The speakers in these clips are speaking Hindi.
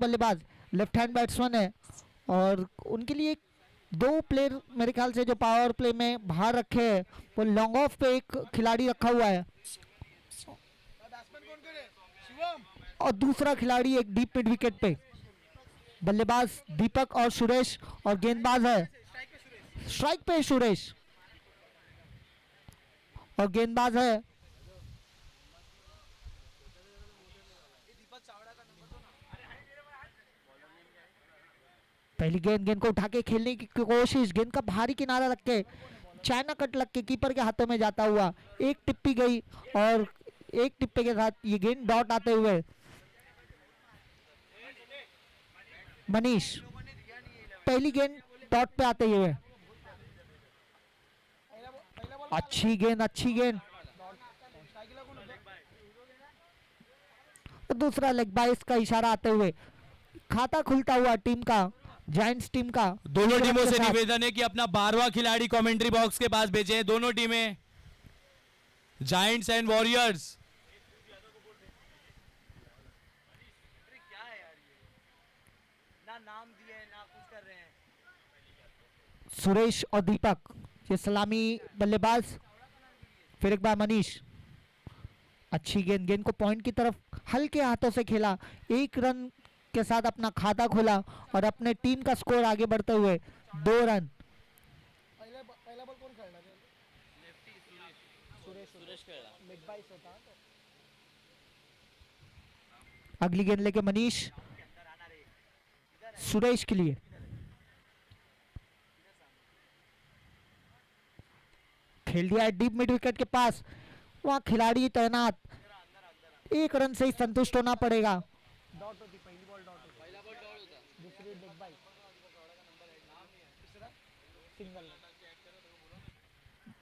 बल्लेबाज लेफ्ट हैंड बैट्समैन है और उनके लिए दो प्लेयर मेरे ख्याल से जो पावर प्ले में बाहर रखे हैं, वो लॉन्ग ऑफ पे एक खिलाड़ी रखा हुआ है और दूसरा खिलाड़ी एक डीप मिड विकेट पे। बल्लेबाज दीपक और सुरेश और गेंदबाज है स्ट्राइक पे सुरेश और गेंदबाज है पहली गेंद को उठा के खेलने की कोशिश, गेंद का भारी किनारा लग के चाइना कट लग के कीपर के हाथों में जाता हुआ एक टिप्पी गई और एक टिप्पे के साथ ये गेंद डॉट आते हुए मनीष पहली गेंद डॉट पे आते हुए अच्छी गेंद दूसरा लेग बाइस का इशारा आते हुए खाता खुलता हुआ टीम का, जायंट्स टीम का। दोनों टीमों से निवेदन है कि अपना 12वां खिलाड़ी कमेंट्री बॉक्स के पास भेजें। दोनों टीमें, जायंट्स एंड वॉरियर्स। नाम दिए ना कुछ कर रहे हैं। सुरेश और दीपक ये सलामी बल्लेबाज, फिर एक बार मनीष अच्छी गेंद को पॉइंट की तरफ हल्के हाथों से खेला, एक रन के साथ अपना खाता खोला और अपने टीम का स्कोर आगे बढ़ते हुए 2 रन। पहला बॉल कौन खेलना है? सुरेश खेला। मिड बाइस होता तो अगली गेंद लेके मनीष सुरेश के लिए, खेल दिया है डीप मिड विकेट के पास, वहां खिलाड़ी तैनात, एक रन से ही संतुष्ट होना पड़ेगा। डॉट होती, पहली बॉल डॉट होती, पहला बॉल डॉट होता, दूसरी बिग बाइस, तीसरा सिंगल।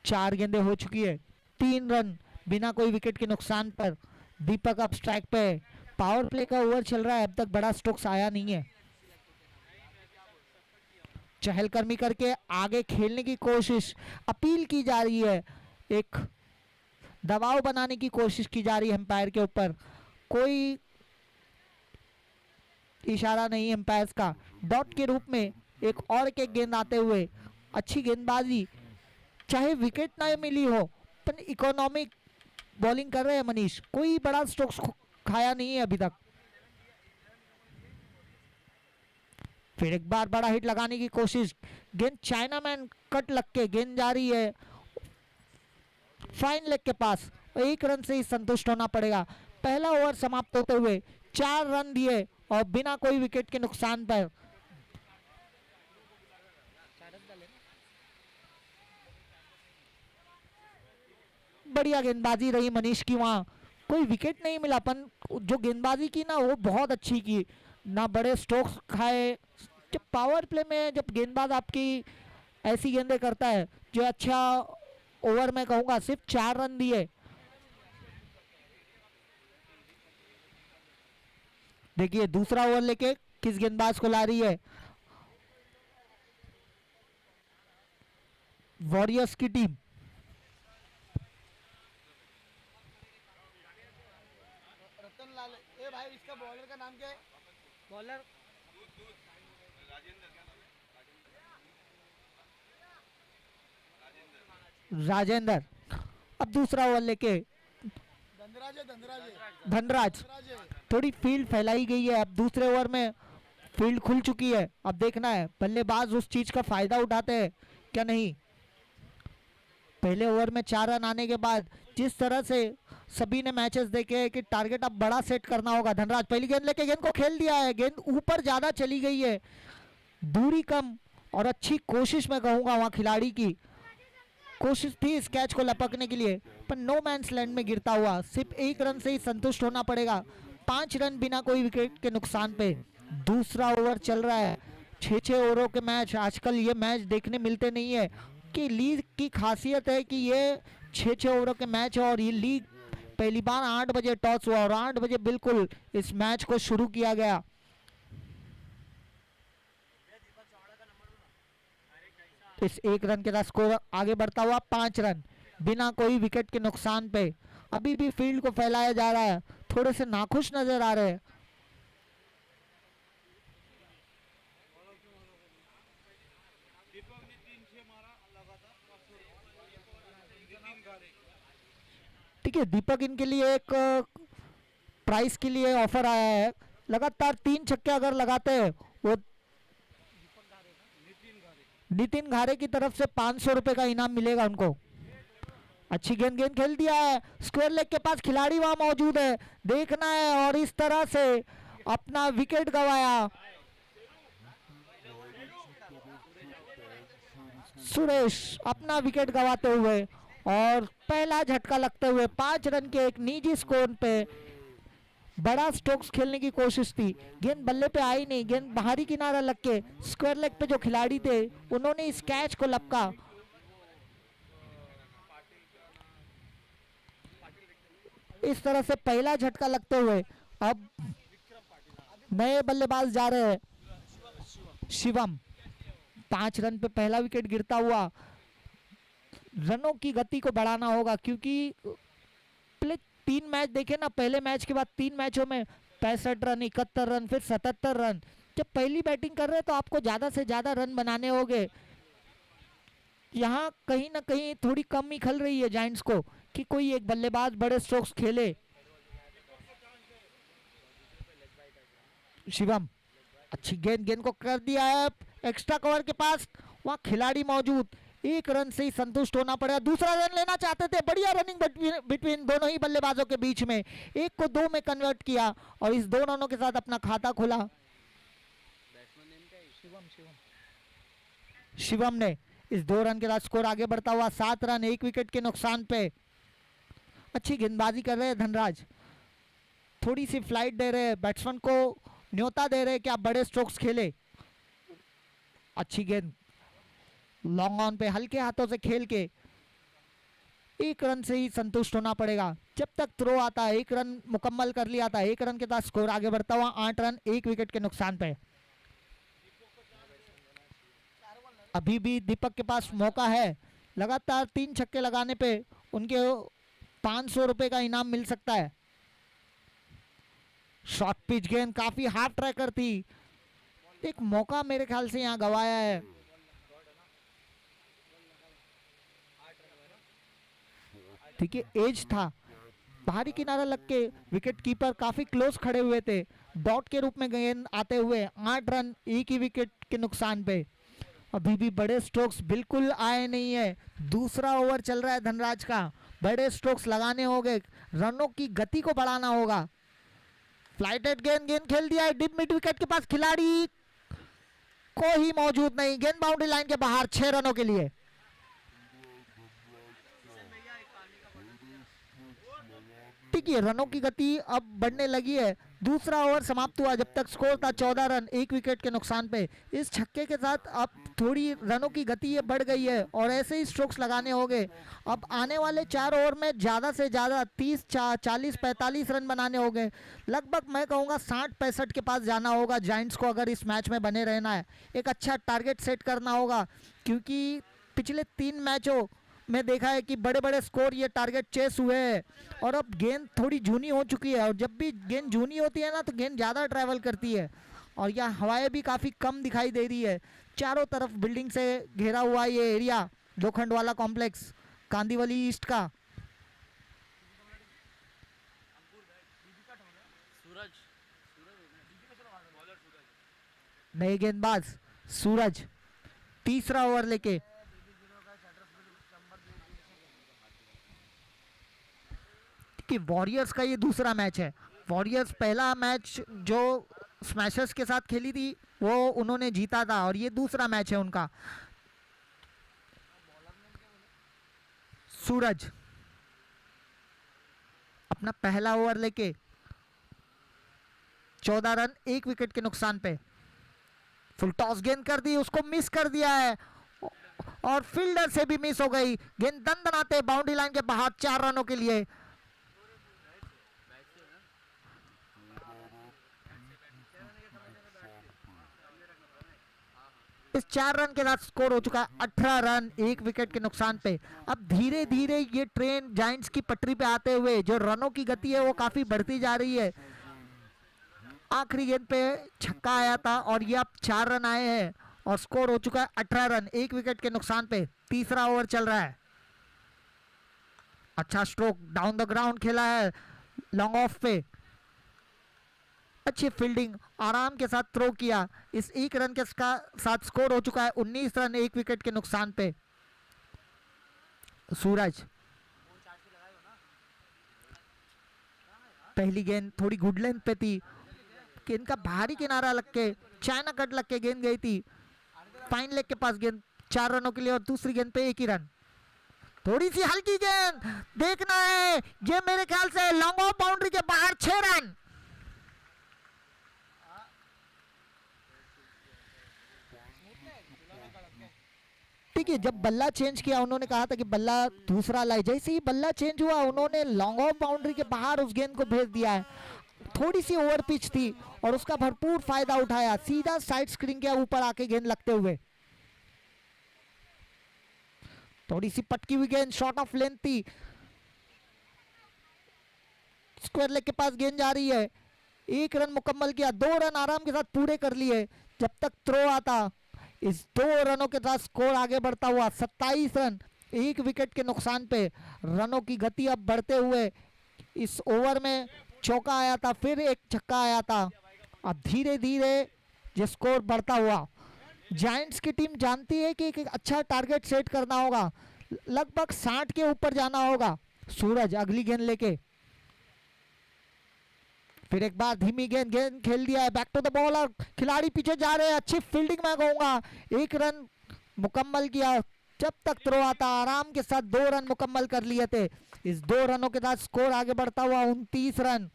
4 गेंदें हो चुकी है, 3 रन बिना कोई विकेट के नुकसान पर। दीपक अब स्ट्राइक पे, पावर प्ले का ओवर चल रहा है, अब तक बड़ा स्ट्रोक्स आया नहीं है। चहलकदमी करके आगे खेलने की कोशिश, अपील की जा रही है, एक दबाव बनाने की कोशिश की जा रही है एम्पायर के ऊपर, कोई इशारा नहीं एम्पायर्स का। डॉट के रूप में एक और एक गेंद आते हुए, अच्छी गेंदबाजी, चाहे विकेट ना मिली हो पर इकोनॉमिक बॉलिंग कर रहे हैं मनीष, कोई बड़ा स्ट्रोक्स खाया नहीं है अभी तक। फिर एक बार बड़ा हिट लगाने की कोशिश, गेंद चाइना मैन कट लग के गेंद जा रही है फाइन लेग के पास, 1 रन से ही संतुष्ट होना पड़ेगा। पहला ओवर समाप्त होते हुए 4 रन दिए और बिना कोई विकेट के नुकसान पर। बढ़िया गेंदबाजी रही मनीष की, वहां कोई विकेट नहीं मिला, पर जो गेंदबाजी की ना वो बहुत अच्छी की, ना बड़े स्ट्रोक्स खाए। जब पावर प्ले में जब गेंदबाज आपकी ऐसी गेंदें करता है जो अच्छा ओवर में कहूंगा सिर्फ 4 रन दिए। देखिए दूसरा ओवर लेके किस गेंदबाज को ला रही है वॉरियर्स की टीम। रतन लाल, ए भाई इसका बॉलर का नाम क्या है? बॉलर राजेंद्र। अब दूसरा ओवर लेके धनराज, थोड़ी फील्ड फैलाई गई है, अब दूसरे ओवर में फील्ड खुल चुकी है, अब देखना है बल्लेबाज उस चीज का फायदा उठाते हैं क्या नहीं। पहले ओवर में 4 रन आने के बाद जिस तरह से सभी ने मैचेस देखे हैं कि टारगेट अब बड़ा सेट करना होगा। धनराज पहली गेंद लेके गेंद को खेल दिया है, गेंद ऊपर ज्यादा चली गई है, दूरी कम और अच्छी कोशिश मैं कहूंगा वहां खिलाड़ी की कोशिश थी इस कैच को लपकने के लिए, पर नो मैंस लैंड में गिरता हुआ सिर्फ 1 रन से ही संतुष्ट होना पड़ेगा। 5 रन बिना कोई विकेट के नुकसान पे। दूसरा ओवर चल रहा है, 6-6 ओवरों के मैच, आजकल ये मैच देखने मिलते नहीं है कि लीग की खासियत है कि ये 6-6 ओवरों के मैच है और ये लीग पहली बार 8 बजे टॉस हुआ और 8 बजे बिल्कुल इस मैच को शुरू किया गया। इस 1 रन के साथ स्कोर आगे बढ़ता हुआ 5 रन बिना कोई विकेट के नुकसान पे। अभी भी फील्ड को फैलाया जा रहा है, थोड़े से नाखुश नजर आ रहे हैं। ठीक है, दीपक इनके लिए एक प्राइस के लिए ऑफर आया है। लगातार 3 छक्के अगर लगाते हैं वो नितिन घारे की तरफ से 500 रुपए का इनाम मिलेगा उनको। अच्छी गेंद खेल दिया है, स्क्वायर लेग के पास खिलाड़ी वहां मौजूद है, देखना है। और इस तरह से अपना विकेट गंवाया सुरेश, अपना विकेट गंवाते हुए और पहला झटका लगते हुए 5 रन के एक निजी स्कोर पे बड़ा स्ट्रोक्स खेलने की कोशिश थी। गेंद बल्ले पे आई नहीं, गेंद बाहरी किनारा लग के स्क्वायर लेग पे जो खिलाड़ी थे उन्होंने इस कैच को लपका। इस तरह से पहला झटका लगते हुए अब नए बल्लेबाज जा रहे हैं शिवम। 5 रन पे पहला विकेट गिरता हुआ रनों की गति को बढ़ाना होगा, क्योंकि पहले 3 मैच देखे ना, पहले मैच के बाद 3 मैचों में 65 रन, 71 रन, फिर 77 रन। जब पहली बैटिंग कर रहे हैं तो आपको ज्यादा से ज्यादा रन बनाने होंगे। यहाँ कहीं ना कहीं थोड़ी कमी खल रही है जायंट्स को कि कोई एक बल्लेबाज बड़े स्ट्रोक्स खेले। शिवम अच्छी गेंद को कर दिया है एक्स्ट्रा कवर के पास, वहां खिलाड़ी मौजूद, 1 रन से ही संतुष्ट होना पड़ेगा। दूसरा रन लेना चाहते थे, बढ़िया रनिंग बिटवीन दोनों ही बल्लेबाजों के बीच में, 1 को 2 में कन्वर्ट किया और इस 2 रनों के साथ अपना खाता खोला शिवम ने। इस 2 रन के साथ स्कोर आगे बढ़ता हुआ 7 रन 1 विकेट के नुकसान पे। अच्छी गेंदबाजी कर रहे हैं धनराज, थोड़ी सी फ्लाइट दे रहे हैं, बैट्समैन को न्योता दे रहे हैं कि आप बड़े स्ट्रोक्स खेले। अच्छी गेंद लॉन्ग ऑन पे हल्के हाथों से खेल के 1 रन से ही संतुष्ट होना पड़ेगा। जब तक थ्रो आता है 1 रन मुकम्मल कर लिया था, 1 रन के साथ स्कोर आगे बढ़ता हुआ 8 रन 1 विकेट के नुकसान पे। अभी भी दीपक के पास मौका है, लगातार 3 छक्के लगाने पे उनके 500 रुपए का इनाम मिल सकता है। शॉर्ट पिच गेंद काफी हार्ड ट्रैकर थी, एक मौका मेरे ख्याल से यहाँ गवाया है। ठीक है, एज था, बाहरी किनारा लग के विकेट कीपर काफी क्लोज खड़े हुए थे। डॉट के रूप में गेंद आते हुए 8 रन 1 ही विकेट के नुकसान पे। अभी भी बड़े स्ट्रोक्स बिल्कुल आए नहीं है, दूसरा ओवर चल रहा है धनराज का, बड़े स्ट्रोक्स लगाने होंगे, रनों की गति को बढ़ाना होगा। फ्लाइटेड गेंद खेल दिया है, डिप मिड विकेट के पास खिलाड़ी कोई मौजूद नहीं, गेंद बाउंड्री लाइन के बाहर 6 रनों के लिए। ठीक है, रनों की गति अब बढ़ने लगी है। दूसरा ओवर समाप्त हुआ जब तक स्कोर था 14 रन 1 विकेट के नुकसान पे। इस छक्के के साथ अब थोड़ी रनों की गति ये बढ़ गई है और ऐसे ही स्ट्रोक्स लगाने होंगे। अब आने वाले 4 ओवर में ज़्यादा से ज़्यादा 30 40 45 रन बनाने होंगे। लगभग मैं कहूँगा 60 65 के पास जाना होगा जायंट्स को, अगर इस मैच में बने रहना है। एक अच्छा टारगेट सेट करना होगा, क्योंकि पिछले 3 मैचों में देखा है कि बड़े बड़े स्कोर ये टारगेट चेस हुए हैं और अब गेंद थोड़ी जूनी हो चुकी है, और जब भी गेंद जूनी होती है ना तो गेंद ज़्यादा ट्रैवल करती है और यह हवाएं भी काफ़ी कम दिखाई दे रही है। चारों तरफ बिल्डिंग से घिरा हुआ ये एरिया, लोखंड वाला कॉम्प्लेक्स कांदीवली ईस्ट का। नए गेंदबाज सूरज तीसरा ओवर लेके कि वॉरियर्स का ये दूसरा मैच है। वॉरियर्स पहला मैच जो स्मैशर्स के साथ खेली थी वो उन्होंने जीता था और ये दूसरा मैच है उनका। सूरज अपना पहला ओवर लेके 14 रन 1 विकेट के नुकसान पे। फुल टॉस गेंद कर दी, उसको मिस कर दिया है और फील्डर से भी मिस हो गई। गेंद दनदनाते बाउंड्री लाइन के बाहर 4 रनों के लिए। इस 4 रन के साथ स्कोर हो चुका 18 रन 1 विकेट के नुकसान पे। अब धीरे धीरे ये ट्रेन जायंट्स की पटरी पे आते हुए जो रनों की गति है वो काफी बढ़ती जा रही है। आखिरी गेंद पे छक्का आया था और ये अब 4 रन आए हैं और स्कोर हो चुका है 18 रन, 1 विकेट के नुकसान पे। तीसरा ओवर चल रहा है। अच्छा स्ट्रोक डाउन द ग्राउंड खेला है लॉन्ग ऑफ पे, अच्छी फील्डिंग, आराम के साथ थ्रो किया। इस 1 रन के साथ स्कोर हो चुका है 19 रन, 1 विकेट के नुकसान पे। सूरज पहली गेंद थोड़ी गुड लेंथ पे थी, गेंद का बाहरी किनारा लग के, चाइना कट लग के गेंद गई थी फाइन लेग के पास। गेंद 4 रनों के लिए और दूसरी गेंद पे 1 ही रन। थोड़ी सी हल्की गेंद, देखना है ये मेरे ख्याल से लॉन्ग ऑफ बाउंड्री के बाहर, 6 रन। ठीक है, जब बल्ला चेंज किया उन्होंने कहा था कि बल्ला दूसरा लाए, जैसे ही बल्ला चेंज हुआ उन्होंने लॉन्ग ऑफ बाउंड्री के बाहर उस गेंद को भेज दिया है। थोड़ी सी ओवर पिच थी और उसका भरपूर फायदा उठाया, सीधा साइड स्क्रीन के ऊपर आके गेंद लगते हुए। थोड़ी सी पटकी हुई गेंद, शॉर्ट ऑफ लेंथ थी, स्क्वायर लेग के पास गेंद जा रही है। 1 रन मुकम्मल किया, 2 रन आराम के साथ पूरे कर लिए। जब तक थ्रो आता, इस 2 रनों के साथ स्कोर आगे बढ़ता हुआ 27 रन, 1 विकेट के नुकसान पे। रनों की गति अब बढ़ते हुए, इस ओवर में चौका आया था, फिर एक छक्का आया था। अब धीरे धीरे ये स्कोर बढ़ता हुआ। जायंट्स की टीम जानती है कि एक अच्छा टारगेट सेट करना होगा, लगभग 60 के ऊपर जाना होगा। सूरज अगली गेंद लेके, फिर एक बार धीमी गेंद खेल दिया है, बैक टू द बॉलर, खिलाड़ी पीछे जा रहे हैं, अच्छी फील्डिंग मैं कहूंगा। 1 रन मुकम्मल किया, जब तक थ्रो आता आराम के साथ 2 रन मुकम्मल कर लिए थे। इस 2 रनों के साथ स्कोर आगे बढ़ता हुआ 29 रन।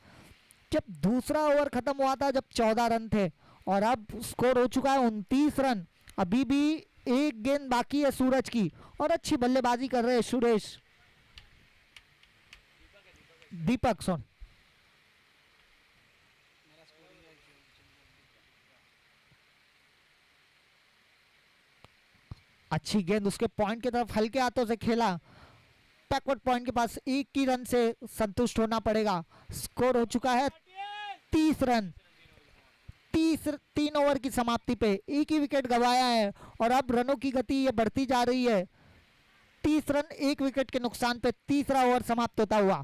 जब दूसरा ओवर खत्म हुआ था जब 14 रन थे और अब स्कोर हो चुका है 29 रन। अभी भी 1 गेंद बाकी है सूरज की और अच्छी बल्लेबाजी कर रहे हैं सुरेश, दीपक सोन। अच्छी गेंद उसके पॉइंट की तरफ हल्के हाथों से खेला, बैकवर्ड पॉइंट के पास 1 ही रन से संतुष्ट होना पड़ेगा। स्कोर हो चुका है 30 रन। 3 ओवर की समाप्ति पे 1 ही विकेट गंवाया है और अब रनों की गति ये बढ़ती जा रही है। 30 रन 1 विकेट के नुकसान पे तीसरा ओवर समाप्त होता हुआ।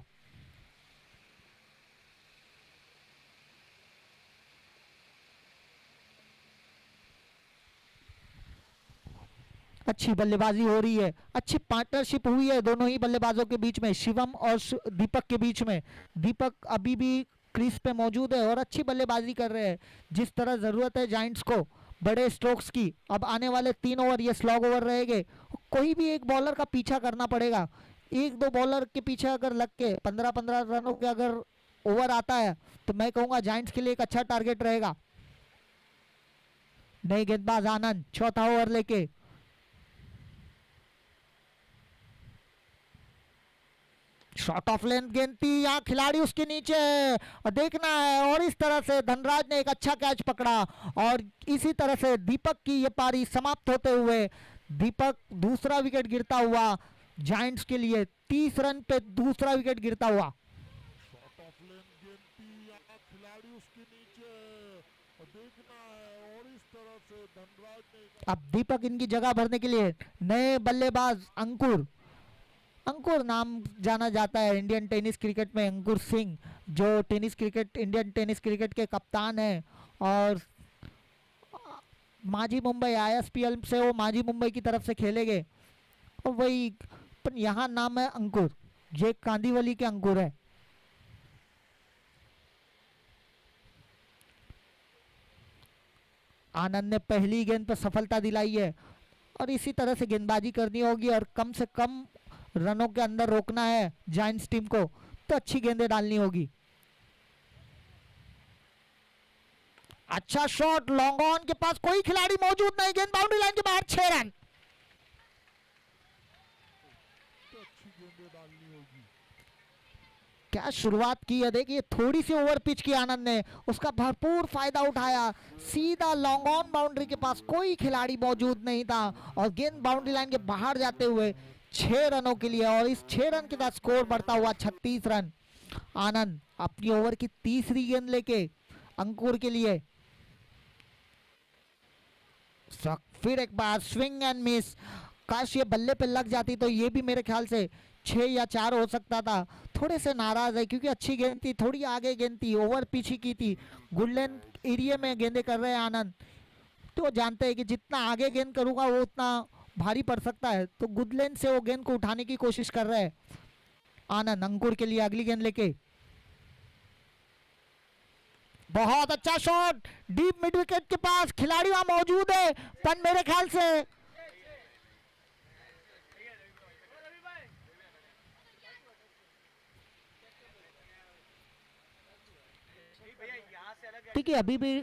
अच्छी बल्लेबाजी हो रही है, अच्छी पार्टनरशिप हुई है दोनों ही बल्लेबाजों के बीच में, शिवम और दीपक के बीच में। दीपक अभी भी क्रीज पे मौजूद है और अच्छी बल्लेबाजी कर रहे हैं, जिस तरह जरूरत है जायंट्स को बड़े स्ट्रोक्स की। अब आने वाले 3 ओवर ये स्लॉग ओवर रहेंगे, कोई भी एक बॉलर का पीछा करना पड़ेगा। 1-2 बॉलर के पीछे अगर लग के 15-15 रनों के अगर ओवर आता है तो मैं कहूंगा जायंट्स के लिए एक अच्छा टारगेट रहेगा। नई गेंदबाज आनंद चौथा ओवर लेके, शॉर्ट ऑफ लेंथ गेंद थी, यहाँ खिलाड़ी उसके नीचे है और देखना है। और इस तरह से धनराज ने एक अच्छा कैच पकड़ा और इसी तरह से दीपक की ये पारी समाप्त होते हुए दीपक दूसरा विकेट गिरता हुआ जायंट्स के लिए। 30 रन पे दूसरा विकेट गिरता हुआ। शॉर्ट ऑफ लेंथ गेंद थी, यहाँ खिलाड़ी उसके नीचे और देखना है। और इस तरह से धनराज ने अब दीपक इनकी जगह भरने के लिए नए बल्लेबाज अंकुर नाम जाना जाता है इंडियन टेनिस क्रिकेट में, अंकुर सिंह, जो इंडियन टेनिस क्रिकेट के कप्तान हैं और माजी मुंबई ISPL से वो माजी मुंबई की तरफ से खेलेंगे और वही यहाँ नाम है अंकुर, ये कांदीवली के अंकुर है। आनंद ने पहली गेंद पर सफलता दिलाई है और इसी तरह से गेंदबाजी करनी होगी और कम से कम रनों के अंदर रोकना है जायंट्स टीम को, तो अच्छी गेंदें डालनी होगी। अच्छा शॉट, लॉन्ग ऑन के पास कोई खिलाड़ी मौजूद नहीं, गेंद बाउंड्री लाइन के बाहर, 6 रन। तो अच्छी गेंदें डालनी होगी। क्या शुरुआत की है, देखिए थोड़ी सी ओवर पिच की आनंद ने, उसका भरपूर फायदा उठाया, सीधा लॉन्ग ऑन बाउंड्री के पास कोई खिलाड़ी मौजूद नहीं था और गेंद बाउंड्री लाइन के बाहर जाते हुए 6 रनों के लिए। और इस 6 रन के साथ स्कोर बढ़ता हुआ 36 रन। आनंद अपनी ओवर की तीसरी गेंद लेके अंकुर के लिए, फिर एक बार स्विंग एंड मिस। काश ये बल्ले पे लग जाती तो ये भी मेरे ख्याल से 6 या 4 हो सकता था। थोड़े से नाराज है क्योंकि अच्छी गेंद थी, थोड़ी आगे गेंद थी, ओवर पीछे की थी। गुडलैंड एरिया में गेंदें कर रहे हैं आनंद, तो जानते हैं कि जितना आगे गेंद करूंगा वो उतना भारी पड़ सकता है, तो गुडलैंड से वो गेंद को उठाने की कोशिश कर रहे हैं आनंद। अंकुर के लिए अगली गेंद लेके, बहुत अच्छा शॉट डीप मिड विकेट के पास, खिलाड़ी वहां मौजूद है पर मेरे ख्याल से ठीक है अभी भी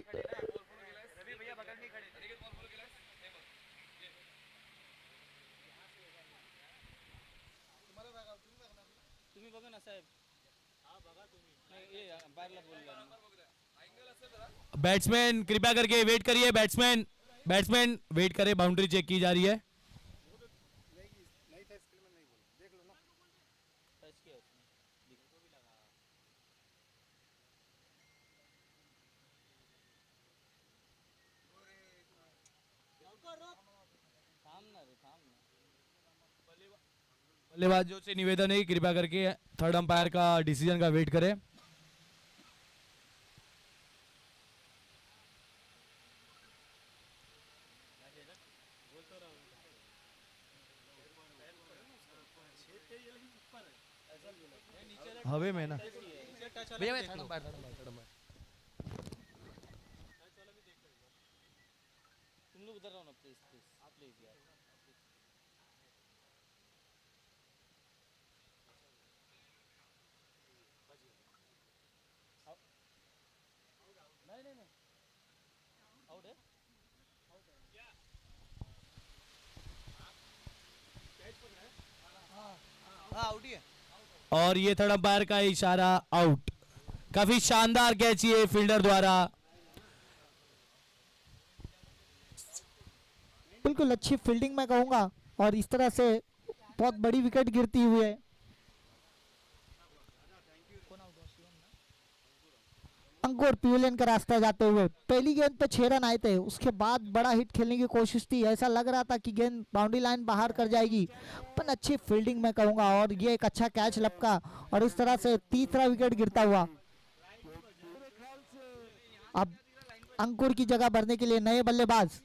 तुम्ही बघा ना साहेब. नाही, ये बाहेरला बोलला. बैट्समैन कृपया करके वेट करिए, बैट्समैन वेट करे, बाउंड्री चेक की जा रही है। टच किया उसने. दिखो भी लगा. थांब ना रे, थांब ना. बल्लेबाजों से निवेदन है कि कृपया करके थर्ड अंपायर का डिसीजन का वेट करें। हवे में ना भैया, मैं थर्ड अंपायर तुम लोग उधर रहो ना प्लीज प्लीज प्लीज यार. नहीं नहीं नहीं आउट है. हाँ आउट ही है. और ये थर्ड अंपायर का इशारा आउट। काफी शानदार कैच ये फील्डर द्वारा। बिल्कुल अच्छी फील्डिंग मैं कहूंगा, और इस तरह से बहुत बड़ी विकेट गिरती हुई है। अंकुर प्यूलेन का रास्ता जाते हुए पहली गेंद पे 6 रन आए थे, उसके बाद बड़ा हिट खेलने की कोशिश थी, ऐसा लग रहा था कि गेंद बाउंड्री लाइन बाहर कर जाएगी, पर अच्छी फील्डिंग मैं कहूंगा और ये एक अच्छा कैच लपका, और इस तरह से तीसरा विकेट गिरता हुआ। अब अंकुर की जगह भरने के लिए नए बल्लेबाज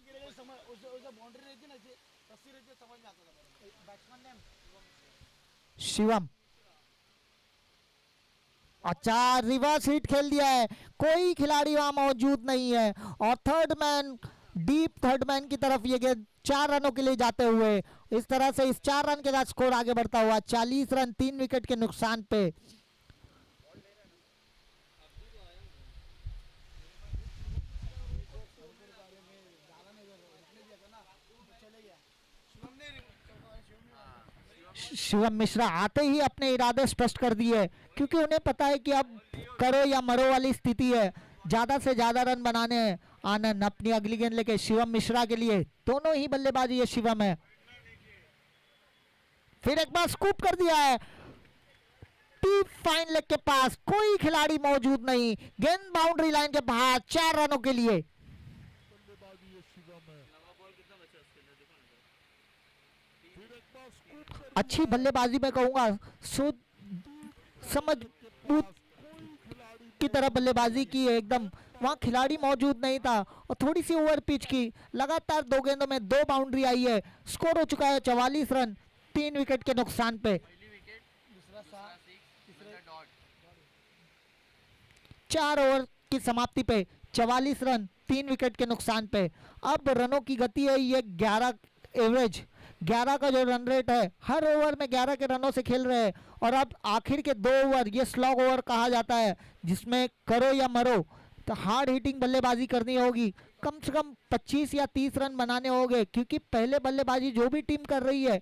शिवम। अच्छा रिवर्स हिट खेल दिया है, कोई खिलाड़ी वहां मौजूद नहीं है, और third man deep third man की तरफ ये गेंद 4 रनों के लिए जाते हुए इस तरह से इस 4 रन के साथ स्कोर आगे बढ़ता हुआ 40 रन 3 विकेट के नुकसान पे। शिवम मिश्रा आते ही अपने इरादे स्पष्ट कर दिए, क्योंकि उन्हें पता है कि अब करो या मरो वाली स्थिति है, ज्यादा से ज्यादा रन बनाने हैं। आनंद अपनी अगली गेंद लेके शिवम मिश्रा के लिए, दोनों ही बल्लेबाजी ये शिवम है। फिर एक बार स्कूप कर दिया है डीप फाइन लेग के पास, कोई खिलाड़ी मौजूद नहीं, गेंद बाउंड्री लाइन के बाहर 4 रनों के लिए। अच्छी बल्लेबाजी में कहूंगा, समझ की तरह बल्लेबाजी की है एकदम, वहां खिलाड़ी मौजूद नहीं था, और थोड़ी सी ओवर पिच की, लगातार 2 गेंदों में 2 बाउंड्री आई है, स्कोर हो चुका है 44 रन 3 विकेट के नुकसान पे। 4 ओवर की समाप्ति पे 44 रन 3 विकेट के नुकसान पे। अब रनों की गति है ये 11 एवरेज, 11 का जो रन रेट है, हर ओवर में 11 के रनों से खेल रहे हैं, और अब आखिर के 2 ओवर ये स्लॉग ओवर कहा जाता है, जिसमें करो या मरो, तो हार्ड हिटिंग बल्लेबाजी करनी होगी, कम से कम 25 या 30 रन बनाने होंगे, क्योंकि पहले बल्लेबाजी जो भी टीम कर रही है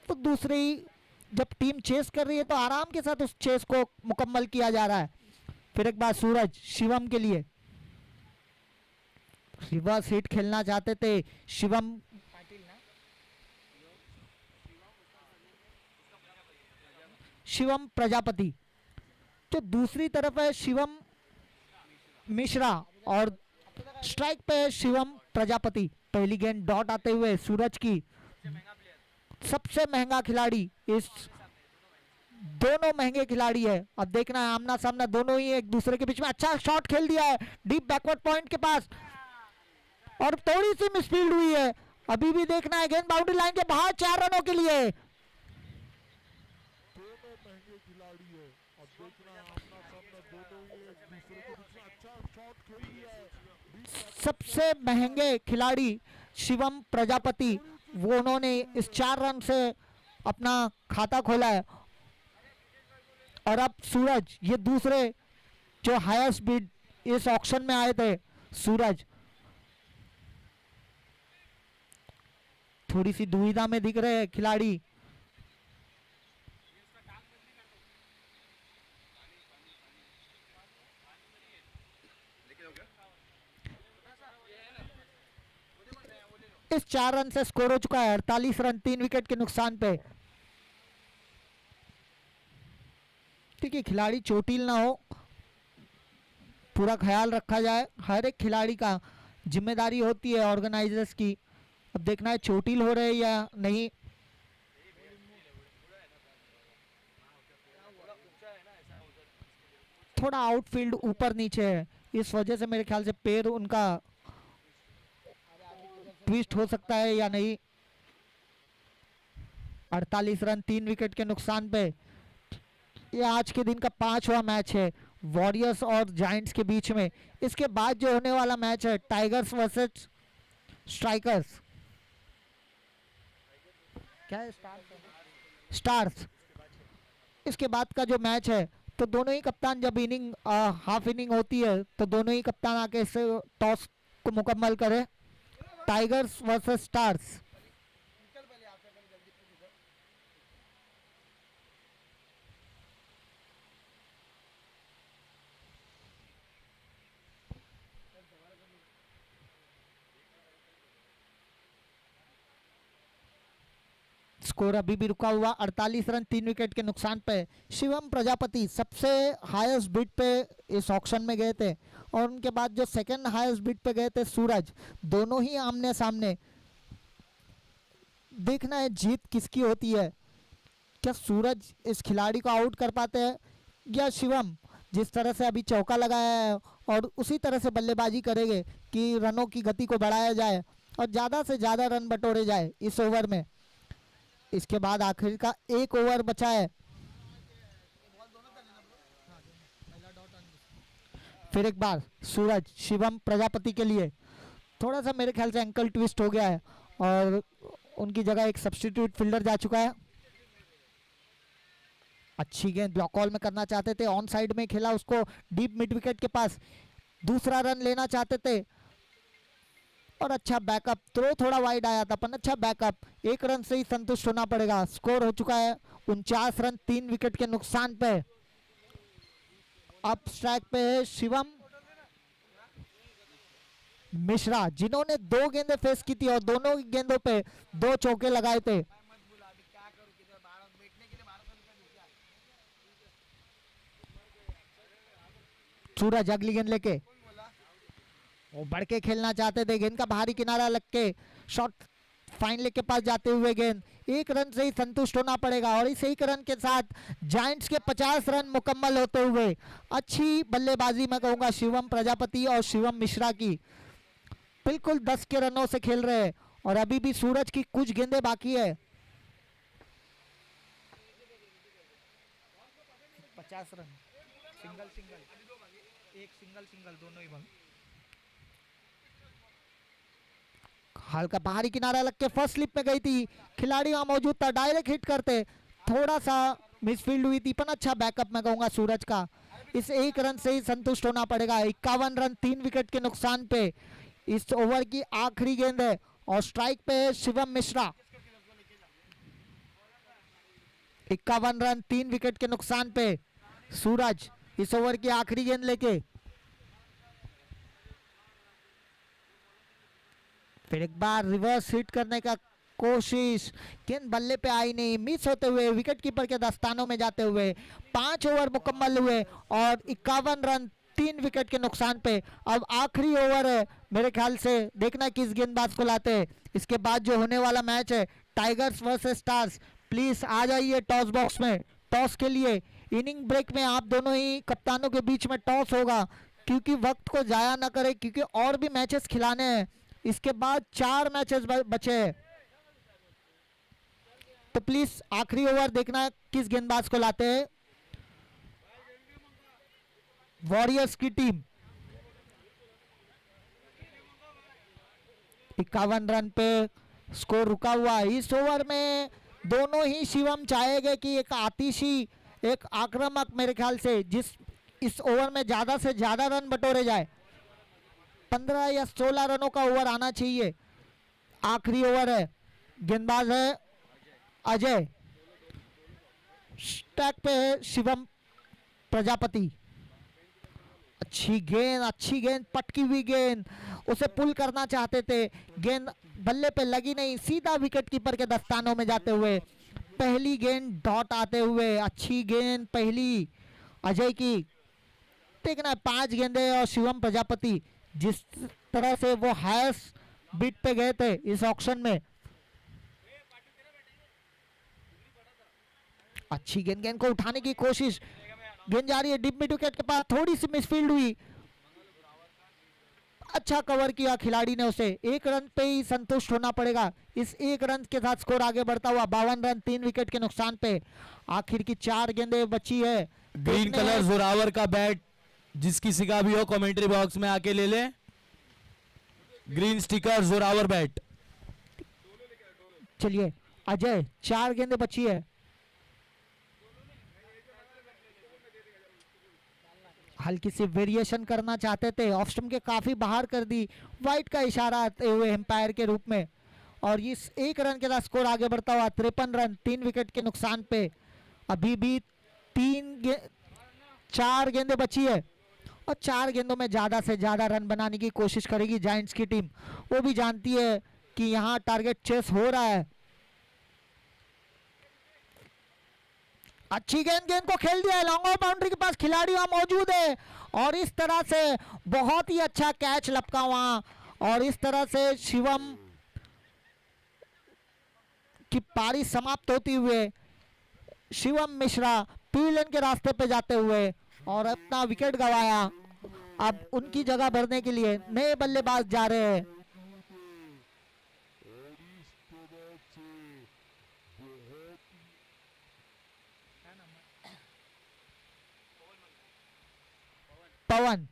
वो दूसरी जब टीम चेस कर रही है तो आराम के साथ उस चेस को मुकम्मल किया जा रहा है। फिर एक बार सूरज शिवम के लिए, रिवर्स हिट खेलना चाहते थे शिवम, शिवम प्रजापति, तो दूसरी तरफ है शिवम मिश्रा, और स्ट्राइक पे है शिवम प्रजापति। पहली गेंद डॉट आते हुए सूरज की। सबसे महंगा खिलाड़ी इस, दोनों महंगे खिलाड़ी है। अब देखना है आमना सामना दोनों ही एक दूसरे के बीच में। अच्छा शॉट खेल दिया है डीप बैकवर्ड पॉइंट के पास और थोड़ी सी मिसफील्ड हुई है। अभी भी देखना है गेंद बाउंड्री लाइन के बाहर 4 रनों के लिए। दोनों महंगे खिलाड़ी है। अब देखना है आमना सामना दोनों ही एक दूसरे के बीच में अच्छा शॉट खेल दिया है। सबसे महंगे खिलाड़ी शिवम प्रजापति, वो उन्होंने इस 4 रन से अपना खाता खोला है। और अब सूरज, ये दूसरे जो हाईएस्ट बिड इस ऑक्शन में आए थे, सूरज थोड़ी सी दुविधा में दिख रहे हैं खिलाड़ी। इस 4 रन से स्कोर हो चुका है 48 रन 3 विकेट के नुकसान पे। ठीक है, खिलाड़ी चोटिल ना हो, पूरा ख्याल रखा जाए। हर एक खिलाड़ी का जिम्मेदारी होती है ऑर्गेनाइजर्स की। अब देखना है चोटिल हो रहे या नहीं। थोड़ा आउटफील्ड ऊपर नीचे है, इस वजह से मेरे ख्याल से पैर उनका ट्विस्ट हो सकता है या नहीं। 48 रन 3 विकेट के नुकसान पे ये आज के दिन का 5वां मैच है वॉरियर्स और जायंट्स के बीच में। इसके बाद जो होने वाला मैच है टाइगर्स वर्सेस स्ट्राइकर्स, क्या है स्टार्स। इसके बाद का जो मैच है तो दोनों ही कप्तान, जब इनिंग हाफ इनिंग होती है तो दोनों ही कप्तान आके इस टॉस को मुकम्मल करे। Tigers versus stars. स्कोर अभी भी रुका हुआ 48 रन 3 विकेट के नुकसान पे। शिवम प्रजापति सबसे हाईएस्ट बिड पे इस ऑक्शन में गए थे और उनके बाद जो सेकंड हाईएस्ट बिड पे गए थे सूरज, दोनों ही आमने सामने। देखना है जीत किसकी होती है। क्या सूरज इस खिलाड़ी को आउट कर पाते हैं या शिवम जिस तरह से अभी चौका लगाया है और उसी तरह से बल्लेबाजी करेंगे कि रनों की गति को बढ़ाया जाए और ज़्यादा से ज़्यादा रन बटोरे जाए इस ओवर में। इसके बाद आखिर का 1 ओवर बचा है। फिर एक बार सूरज शिवम प्रजापति के लिए थोड़ा सा मेरे ख्याल से एंकल ट्विस्ट हो गया है और उनकी जगह एक सब्स्टिट्यूट फील्डर जा चुका है। अच्छी गेंद ब्लॉक कॉल में करना चाहते थे, ऑन साइड में खेला उसको डीप मिड विकेट के पास। दूसरा रन लेना चाहते थे और अच्छा बैकअप, थ्रो थोड़ा वाइड आया था पर अच्छा बैकअप। 1 रन से ही संतुष्ट होना पड़ेगा। स्कोर हो चुका है 49 रन 3 विकेट के नुकसान पे। अब स्ट्राइक पे है शिवम मिश्रा, जिन्होंने 2 गेंदें फेस की थी और दोनों गेंदों पे 2 चौके लगाए थे। सूरज अगली गेंद लेके वो बढ़ के खेलना चाहते थे, गेंद का बाहरी किनारा लग के शॉट फाइन लेग के पास जाते हुए गेंद। 1 रन से ही संतुष्ट होना पड़ेगा और इस 1 रन के साथ जायंट्स के 50 रन मुकम्मल होते हुए अच्छी बल्लेबाजी मैं कहूंगा शिवम प्रजापति और शिवम मिश्रा की। बिल्कुल 10 के रनों से खेल रहे हैं और अभी भी सूरज की कुछ गेंदें बाकी है। 50 रन सिंगल सिंगल, एक सिंगल सिंगल दोनों ही बंद। हल्का बाहरी किनारा लग के फर्स्ट स्लिप में गई थी, खिलाड़ी वहां मौजूद था, डायरेक्ट हिट करते, थोड़ा सा मिसफील्ड हुई थी पर अच्छा बैकअप मैं कहूंगा सूरज का। इस 1 रन से ही संतुष्ट होना पड़ेगा। 51 रन 3 विकेट के नुकसान पे इस ओवर की आखिरी गेंद है और स्ट्राइक पे है शिवम मिश्रा। 51 रन 3 विकेट के नुकसान पे सूरज इस ओवर की आखिरी गेंद लेके। फिर एक बार रिवर्स हिट करने का कोशिश, गेंद बल्ले पे आई नहीं, मिस होते हुए विकेट कीपर के दस्तानों में जाते हुए 5 ओवर मुकम्मल हुए और 51 रन 3 विकेट के नुकसान पे। अब आखिरी ओवर है, मेरे ख्याल से देखना किस गेंदबाज को लाते हैं। इसके बाद जो होने वाला मैच है टाइगर्स वर्सेस स्टार्स, प्लीज आ जाइए टॉस बॉक्स में टॉस के लिए। इनिंग ब्रेक में आप दोनों ही कप्तानों के बीच में टॉस होगा, क्योंकि वक्त को जाया ना करें, क्योंकि और भी मैचेस खिलाने हैं। इसके बाद 4 मैचेस बचे हैं, तो प्लीज आखिरी ओवर देखना किस गेंदबाज को लाते हैं। वॉरियर्स की टीम 51 रन पे स्कोर रुका हुआ है। इस ओवर में दोनों ही शिवम चाहेंगे कि एक आतिशी, एक आक्रामक, मेरे ख्याल से जिस इस ओवर में ज्यादा से ज्यादा रन बटोरे जाए। 15 या 16 रनों का ओवर आना चाहिए। आखिरी ओवर है, गेंदबाज है अजय, स्टैक पे है शिवम प्रजापति। अच्छी गेंद, पटकी हुई गेंद, उसे पुल करना चाहते थे, गेंद बल्ले पे लगी नहीं, सीधा विकेट कीपर के दस्तानों में जाते हुए पहली गेंद डॉट आते हुए। अच्छी गेंद पहली अजय की। देखना 5 गेंदे और शिवम प्रजापति जिस तरह से वो हाईएस्ट बिट पे गए थे इस ऑक्शन में। अच्छी गेंद को उठाने की कोशिश, गेंद जा रही है डीप मिड विकेट के पास, थोड़ी सी मिसफील्ड हुई। अच्छा कवर किया खिलाड़ी ने उसे। 1 रन पे ही संतुष्ट होना पड़ेगा। इस 1 रन के साथ स्कोर आगे बढ़ता हुआ 52 रन 3 विकेट के नुकसान पे। आखिर की 4 गेंदें बची है। ग्रीन कलर जोरावर का बैट जिसकी सिगा भी हो कमेंट्री बॉक्स में आके ले ले। Green sticker Zorawar bat. चलिए अजय, 4 गेंदें बची है। हल्की सी वेरिएशन करना चाहते थे, ऑफ स्टंप के काफी बाहर कर दी, वाइट का इशारा आते हुए एम्पायर के रूप में। और इस 1 रन के साथ स्कोर आगे बढ़ता हुआ 53 रन 3 विकेट के नुकसान पे। अभी भी 4 गेंदें बची है और 4 गेंदों में ज्यादा से ज्यादा रन बनाने की कोशिश करेगी जायंट्स की टीम। वो भी जानती है कि यहाँ टारगेट चेस हो रहा है। अच्छी गेंद को खेल दिया है, लॉन्ग ऑफ बाउंड्री के पास खिलाड़ी वहां मौजूद है और इस तरह से बहुत ही अच्छा कैच लपका वहां। और इस तरह से शिवम की पारी समाप्त होती हुए शिवम मिश्रा पीलन के रास्ते पे जाते हुए और अपना विकेट गंवाया। अब उनकी जगह भरने के लिए नए बल्लेबाज जा रहे हैं। पवन,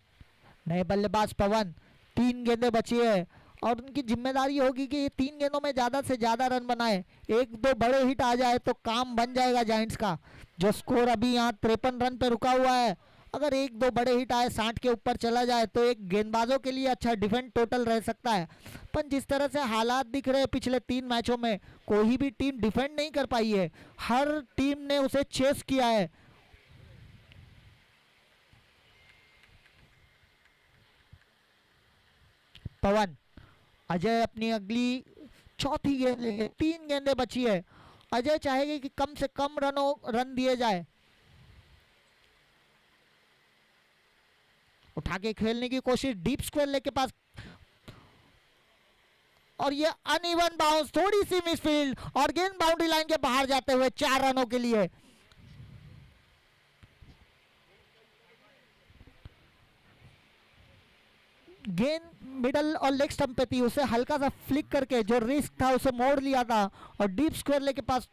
नए बल्लेबाज पवन। 3 गेंदें बची है और उनकी जिम्मेदारी होगी कि ये 3 गेंदों में ज्यादा से ज्यादा रन बनाए। 1-2 बड़े हिट आ जाए तो काम बन जाएगा जायंट्स का। जो स्कोर अभी यहाँ 53 रन पे रुका हुआ है, अगर 1-2 बड़े हिट आए 60 के ऊपर चला जाए तो एक गेंदबाजों के लिए अच्छा डिफेंड टोटल रह सकता है। पर जिस तरह से हालात दिख रहे हैं पिछले 3 मैचों में, कोई भी टीम डिफेंड नहीं कर पाई है, हर टीम ने उसे चेस किया है। पवन, अजय अपनी अगली चौथी गेंद लेंगे। 3 गेंदें बची है। अजय चाहेंगे कि कम से कम रन दिए जाए। उठा के खेलने की कोशिश, डीप स्क्वायर लेके पास और ये अनइवन बाउंस, थोड़ी सी मिसफील्ड और गेंद बाउंड्री लाइन के बाहर जाते हुए 4 रनों के लिए। गेंद मिडल और लेग स्टंप पे थी, उसे हल्का सा फ्लिक करके जो रिस्क था उसे मोड़ लिया था और डीप स्क्वायर लेके पास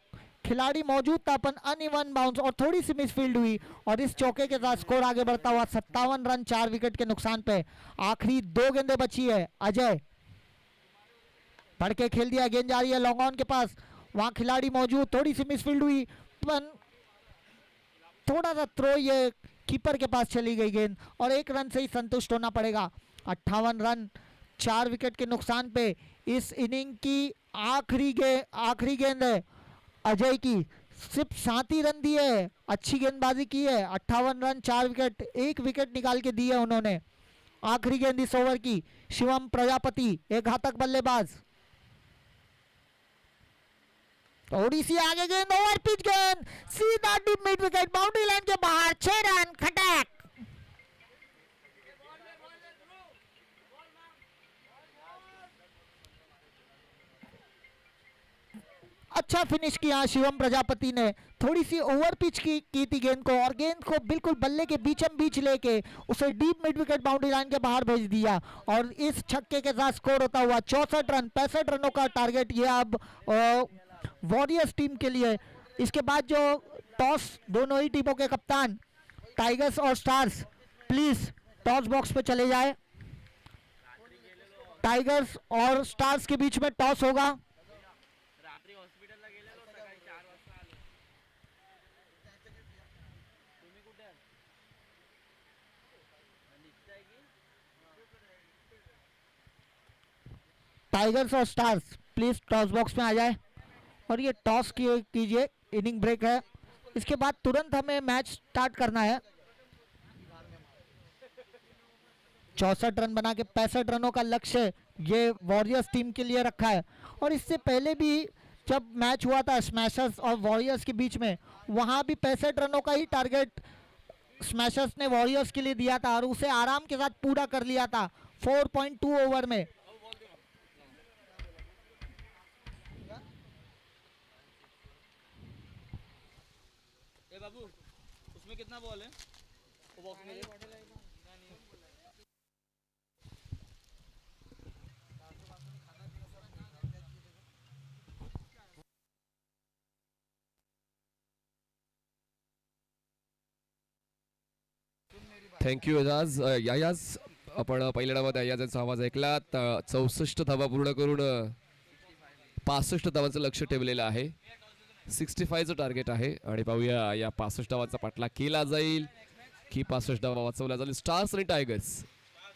खिलाड़ी मौजूद था, अपन अनइवन बाउंस और थोड़ी सी मिसफील्ड हुई और इस चौके के साथ स्कोर आगे बढ़ता हुआ 57 रन 4 विकेट के नुकसान पे। आखिरी 2 गेंदें बची है। अजय बढ़ के खेल दिया, गेंद जा रही है लॉन्ग ऑन के पास, वहां खिलाड़ी मौजूद, थोड़ी सी मिसफील्ड हुई, थोड़ा सा थ्रो, ये कीपर के पास चली गई गेंद और 1 रन से ही संतुष्ट होना पड़ेगा। 58 रन 4 विकेट के नुकसान पे। इस इनिंग की आखिरी गेंद है अजय की, सिर्फ 7 ही रन दिए, अच्छी गेंदबाजी की है। 58 रन 4 विकेट, 1 विकेट निकाल के दिए उन्होंने। आखिरी गेंद इस ओवर की, शिवम प्रजापति एक घातक बल्लेबाज, थोड़ी सी आगे गेंद, ओवर पिच गेंद, सीधा deep mid wicket, boundary line के बाहर, 6 रन खटक। अच्छा फिनिश किया शिवम प्रजापति ने। थोड़ी सी ओवर पिच की थी गेंद को, और गेंद को बिल्कुल बल्ले के बीचम बीच लेके उसे deep mid wicket boundary line के बाहर भेज दिया, और इस छक्के के साथ स्कोर होता हुआ 64 रन, 65 रनों का टारगेट ये अब वॉरियर्स टीम के लिए। इसके बाद जो टॉस, दोनों ही टीमों के कप्तान टाइगर्स और स्टार्स प्लीज टॉस बॉक्स पे चले जाए। टाइगर्स और स्टार्स के बीच में टॉस होगा। रात्री हॉस्पिटलला गेलेलो, सकाळी 4 वाजता आलो. तुम्ही कुठे आहात? निघताय की? टाइगर्स और स्टार्स प्लीज टॉस बॉक्स में आ जाए, और ये टॉस कीजिए। इनिंग ब्रेक है, इसके बाद तुरंत हमें मैच स्टार्ट करना है। 64 रन बना के 65 रनों का लक्ष्य ये वॉरियर्स टीम के लिए रखा है। और इससे पहले भी जब मैच हुआ था स्मैशर्स और वॉरियर्स के बीच में, वहां भी 65 रनों का ही टारगेट स्मैशर्स ने वॉरियर्स के लिए दिया था, और उसे आराम के साथ पूरा कर लिया था 4.2 ओवर में। ए बाबू, उसमें कितना बॉल है? वो बॉक्स में थँक्यू एजाज. यायाज, आपण पहिल्या डावात यायाजाचा आवाज ऐकला. 64 धावा पूर्ण करून 65 धावांचं लक्ष ठेवलेलं आहे. 65चं टार्गेट आहे, आणि पाहूया या 65 धावांचा पाठलाग केला जाईल की 65 धावा वाचवल्या जाईल. स्टार्स आणि टायगर्स,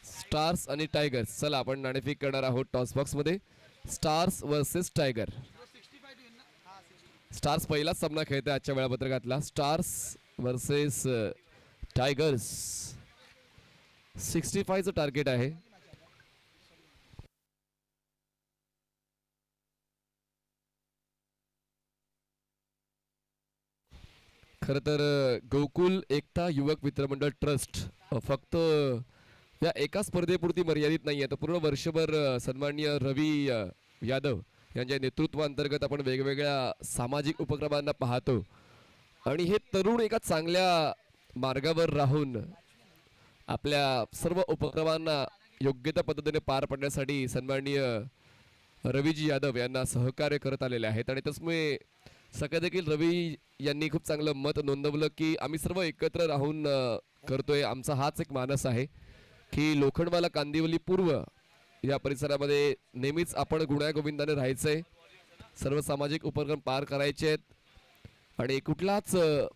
स्टार्स आणि टायगर्स. चला आपण नाणेफेक करणार आहोत टॉस बॉक्स मध्ये. Stars versus tiger. स्टार्स पहिलाच सामना खेळते आजच्या वेळापत्रकातला. Stars versus tigers. 65चं टार्गेट आहे. खरं तर गोकुल एकता युवक मित्रमंडळ ट्रस्ट फक्त या एका स्पर्धेपुरती मर्यादित नाही आहे, तर पूर्ण वर्षभर सन्माननीय रवी यादव यांच्या नेतृत्वाअंतर्गत आपण वेगवेगळ्या सामाजिक उपक्रमांना पाहतो, आणि हे तरुण एका चांगल्या मार्गावर राहून आपल्या सर्व उपक्रमांना योग्य त्या पद्धतीने पार पाडण्यासाठी सन्माननीय रवीजी यादव यांना सहकार्य करत आलेले आहेत. आणि त्यामुळे सकाळी देखील रवी यांनी खूप चांगलं मत नोंदवलं की आम्ही सर्व एकत्र राहून करतोय. आमचा हाच एक मानस आहे की लोखंडवाला कांदिवली पूर्व या परिसरामध्ये नेहमीच आपण गुण्यागोविंदाने राहायचंय, सर्व सामाजिक उपक्रम पार करायचे आहेत, आणि कुठलाच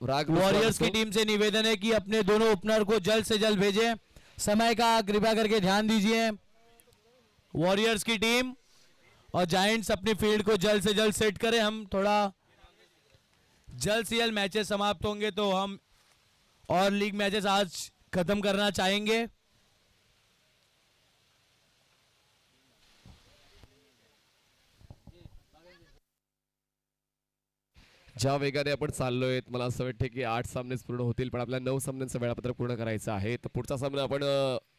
राग. वॉरियर्स की टीम से निवेदन है कि अपने दोनों ओपनर को जल्द से जल्द भेजें. समय का कृपया करके ध्यान दीजिए. वॉरियर्स की टीम और जायंट्स अपनी फील्ड को जल्द से जल्द सेट करें. हम थोड़ा जल्द से जल्द मैचेस समाप्त होंगे तो हम और लीग मैचेस आज खत्म करना चाहेंगे. ज्या वेगाने आपण चाललोय मला असं वाटतं की 8 सामनेच पूर्ण होतील, पण आपल्या 9 सामन्यांचं वेळापत्रक पूर्ण करायचं आहे. तर पुढचा सामना आपण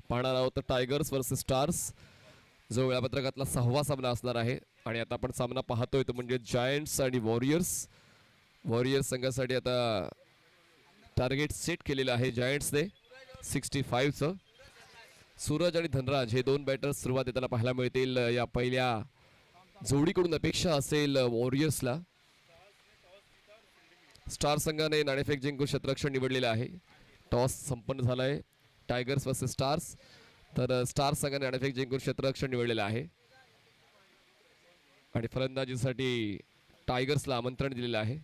पाहणार आहोत टायगर्स वर्सेस स्टार्स, जो वेळापत्रकातला 6वा सामना असणार आहे. आणि आता आपण सामना पाहतोय तो म्हणजे जायंट्स आणि वॉरियर्स. वॉरियर्स संघासाठी आता टार्गेट सेट केलेलं आहे जायंट्सने 65चं. सूरज आणि धनराज हे दोन बॅटर्स सुरुवात येताना पाहायला मिळतील. या पहिल्या जोडीकडून अपेक्षा असेल वॉरियर्सला. स्टार संघाने नाणेफेक जिंकून क्षेत्ररक्षण निवडलेलं आहे. टॉस संपन्न झाला आहे टायगर्स वर्सेस स्टार्स, तर स्टार संघाने नाणेफेक जिंकून क्षेत्ररक्षण निवडलेलं आहे, आणि फलंदाजीसाठी टायगर्सला आमंत्रण दिलेलं आहे.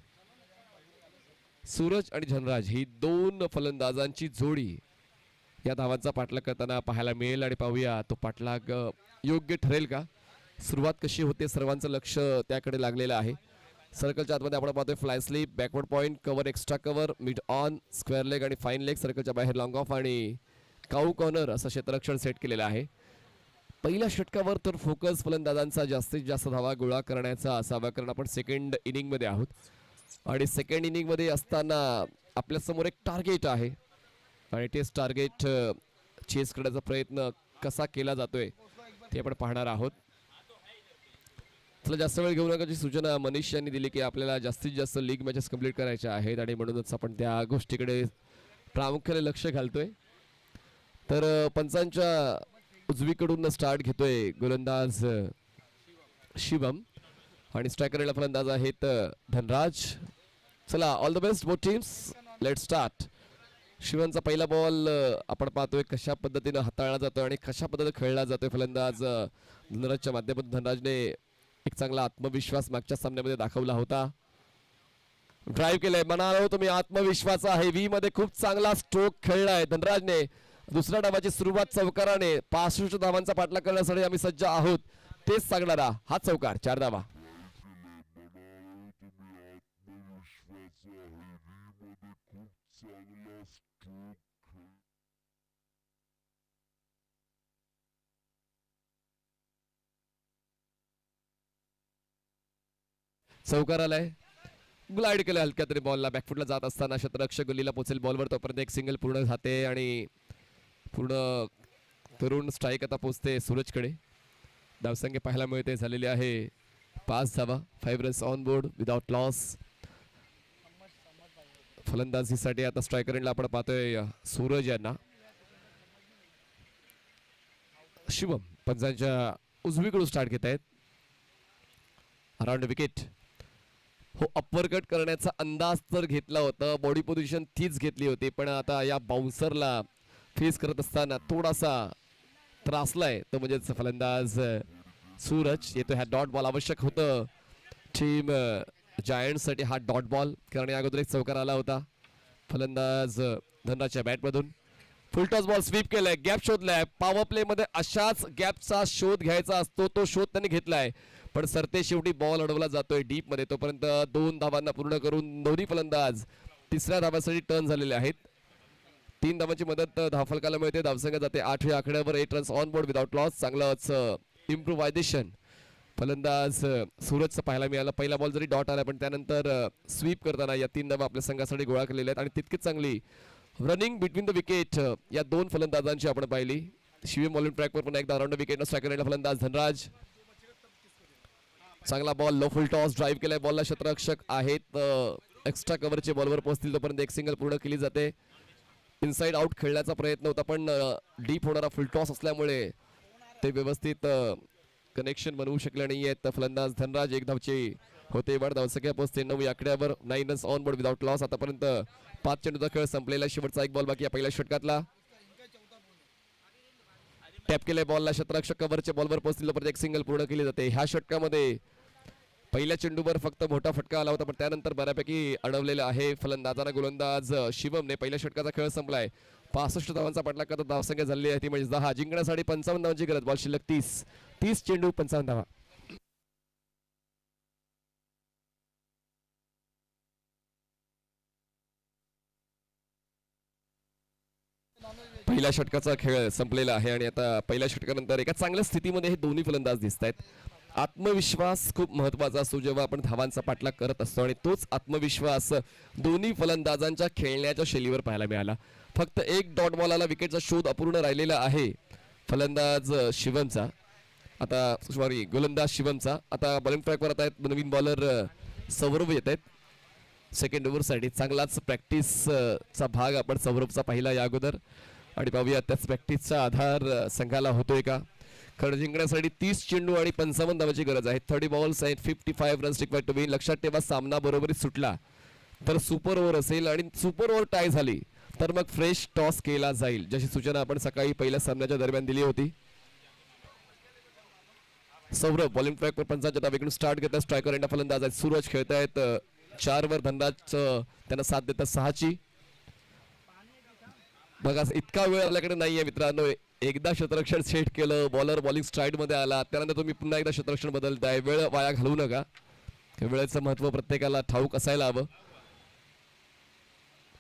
सूरज आणि धनराज ही दोन फलंदाजांची जोडी या धावांचा पाठलाग करताना पाहायला मिळेल, आणि पाहूया तो पाठलाग योग्य ठरेल का. सुरुवात कशी होते, सर्वांचं लक्ष त्याकडे लागलेलं आहे. सर्कलच्या आतमध्ये आपण पाहतोय fly sleep, backward point, cover, extra cover, mid on, square leg आणि फाईन लेग. सर्कलच्या बाहेर लॉंग ऑफ आणि काऊ कॉर्नर असं क्षेत्ररक्षण सेट केलेलं आहे. पहिल्या षटकावर तर फोकस फलंदाजांचा जास्तीत जास्त धावा गोळा करण्याचा असावा, कारण आपण सेकंड इनिंगमध्ये आहोत, आणि सेकंड इनिंगमध्ये असताना आपल्यासमोर एक टार्गेट आहे, आणि तेच टार्गेट चेस करण्याचा प्रयत्न कसा केला जातोय ते आपण पाहणार आहोत. चला जास्त वेळ घेऊ नकाची सूचना मनीष यांनी दिली की आपल्याला जास्तीत जास्त लीग मॅचेस कंप्लीट करायच्या आहेत आणि म्हणूनच आपण त्या गोष्टीकडे प्रामुख्याने लक्ष घालतोय. तर पंचांच्या उजवीकडून स्टार्ट घेतोय गोलंदाज शिवम आणि स्ट्रायकरला फलंदाज आहेत धनराज. चला all the best both teams, let's start. शिवमचा पहिला बॉल आपण पाहतोय कशा पद्धतीने हाताळला जातोय आणि कशा पद्धतीने खेळला जातोय. फलंदाज धनराजच्या माध्यमातून धनराजने एक चांगला आत्मविश्वास मागच्या सामन्यामध्ये दाखवला होता. ड्राईव्ह केलंय, म्हणालो तुम्ही आत्मविश्वास आहे. व्ही मध्ये खूप चांगला स्ट्रोक खेळलाय धनराजने. दुसऱ्या डावाची सुरुवात चौकाराने 65 धावांचा पाठलाग करण्यासाठी आम्ही सज्ज आहोत तेच सांगणारा हा चौकार. 4 धावा. चौकार आलाय. ग्लाइड केलं हलक्या तरी बॉलला. बॅकफुटला जात असताना क्षेत्ररक्षक गल्लीला पोहोचेल बॉलवर, तोपर्यंत एक सिंगल पूर्ण जाते आणि पूर्ण करून स्ट्राईक आता पोहोचते सूरजकडे. धावसंख्या पाहायला मिळते झालेली आहे 5 धावा. 5 runs on board without loss. फलंदाजीसाठी आता स्ट्रायकर एंडला आपण पाहतोय सूरज यांना. शिवम पंचांच्या उजवीकडून स्टार्ट घेत आहेत. Around wicket. हो, अप्पर कट करण्याचा अंदाज तर घेतला होता, बॉडी पोझिशन तीच घेतली होती, पण आता या बाउन्सरला फेस करत असताना थोडासा त्रासलाय तो म्हणजेच फलंदाज सूरज. येतो हा डॉट बॉल. आवश्यक होतं टीम जायंट्ससाठी हा डॉट बॉल, कारण या अगोदर एक चौकार आला होता फलंदाज धनराजच्या बॅटमधून. फुलटॉस बॉल स्वीप केलाय, गॅप शोधलाय. पॉवर प्ले मध्ये अशाच गॅपचा शोध घ्यायचा असतो, तो शोध त्यांनी घेतलाय, पण सरते शेवटी बॉल अडवला जातोय डीप मध्ये. तोपर्यंत 2 धावांना पूर्ण करून दोन्ही फलंदाज तिसऱ्या धावासाठी टर्न झालेले आहेत. 3 धावांची मदत धावफलकाला मिळते. धावसंख्या जाते 8 या आकड्यावर. 8 runs on board without loss. चांगलंच इम्प्रोव्हायझेशन फलंदाज सूरजचं पाहायला मिळालं. पहिला बॉल जरी डॉट आला, पण त्यानंतर स्वीप करताना या 3 धावा आपल्या संघासाठी गोळा केलेल्या आहेत आणि तितकीच चांगली रनिंग बिटवीन द विकेट या 2 फलंदाजांची आपण पाहिली. शिवम बॉलिंग ट्रॅकवर पुन्हा एकदा राऊंड विकेट स्ट्रायकर फलंदाज धनराज. चांगला बॉल, लो फुल टॉस, ड्राईव्ह केलाय बॉलला. क्षेत्ररक्षक आहेत एक्स्ट्रा कव्हरचे बॉलवर पोहोचतील तोपर्यंत एक सिंगल पूर्ण केली जाते. इनसाइड आउट खेळण्याचा प्रयत्न होता, पण डीप होणारा फुल टॉस असल्यामुळे ते व्यवस्थित कनेक्शन बनवू शकले नाही आहेत फलंदाज धनराज. 1 धावची होते वाढ. धावसंख्या पोहोचते 9 या आकड्यावर. 9 runs on board without loss. आतापर्यंत 5 चेंडूचा खेळ संपलेला. शेवटचा एक बॉल बाकी आहे पहिल्या षटकातला. टॅप केलाय बॉलला. क्षेत्ररक्षक कव्हरच्या बॉलवर पोहोचतील तोपर्यंत एक सिंगल पूर्ण केली जाते. ह्या षटकामध्ये पहिल्या चेंडूवर फक्त मोठा फटका आला होता, पण त्यानंतर बऱ्यापैकी अडवलेला आहे फलंदाजांना. गोलंदाज शिवमने पहिल्या षटकाचा खेळ संपलाय. 65 धावांचा पाठलाग करत धावसंख्या झाली आहे ती म्हणजे 10. जिंकण्यासाठी 55 धावांची गरज. बॉल शिल्लक 30 चेंडू 55 धावा. पहिल्या षटकाचा खेळ संपलेला आहे आणि आता पहिल्या षटकानंतर एका चांगल्या स्थितीमध्ये हे दोन्ही फलंदाज दिसत आहेत. आत्मविश्वास खूप महत्वाचा असतो जेव्हा आपण धावांचा पाठलाग करत असतो आणि तोच आत्मविश्वास दोन्ही फलंदाजांच्या खेळण्याच्या शैलीवर पाहायला मिळाला. फक्त एक डॉट बॉलला विकेटचा शोध अपूर्ण राहिलेला आहे फलंदाज शिवमचा. आता सॉरी गोलंदाज शिवमचा. आता बॉलिंग ट्रॅकवर आता नवीन बॉलर सौरभ येत आहेत सेकंड ओव्हरसाठी. चांगलाच प्रॅक्टिसचा भाग आपण सौरभचा पाहिला या अगोदर आणि पाहूया त्याच प्रॅक्टिसचा आधार संघाला होतोय का. कारण जिंकण्यासाठी 30 चेंडू आणि 55 धावांची गरज आहे. 30 balls and 55 runs required to win. लक्षात ठेवा, सामना बरोबरीत सुटला तर सुपर ओव्हर असेल आणि सुपर ओव्हर टाय झाली तर मग फ्रेश टॉस केला जाईल, जशी सूचना आपण सकाळी पहिल्या सामन्याच्या दरम्यान दिली होती. सौरभ बॉलिंग ट्रॅकवर 55 धावेकडून स्टार्ट घेतात. स्ट्रायकर एंड फलंदाज आहेत. सूरज खेळतायत 4 वर. धनराज त्यांना साथ देतात 6ची. बघा इतका वेळ आपल्याकडे नाहीये मित्रांनो. एकदा क्षेत्ररक्षण सेट केलं, बॉलर बॉलिंग स्ट्राईड मध्ये आला, त्यानंतर तुम्ही पुन्हा एकदा क्षेत्ररक्षण बदलताय. वेळ वाया घालवू नका. वेळेचं महत्व प्रत्येकाला ठाऊक असायला हवं.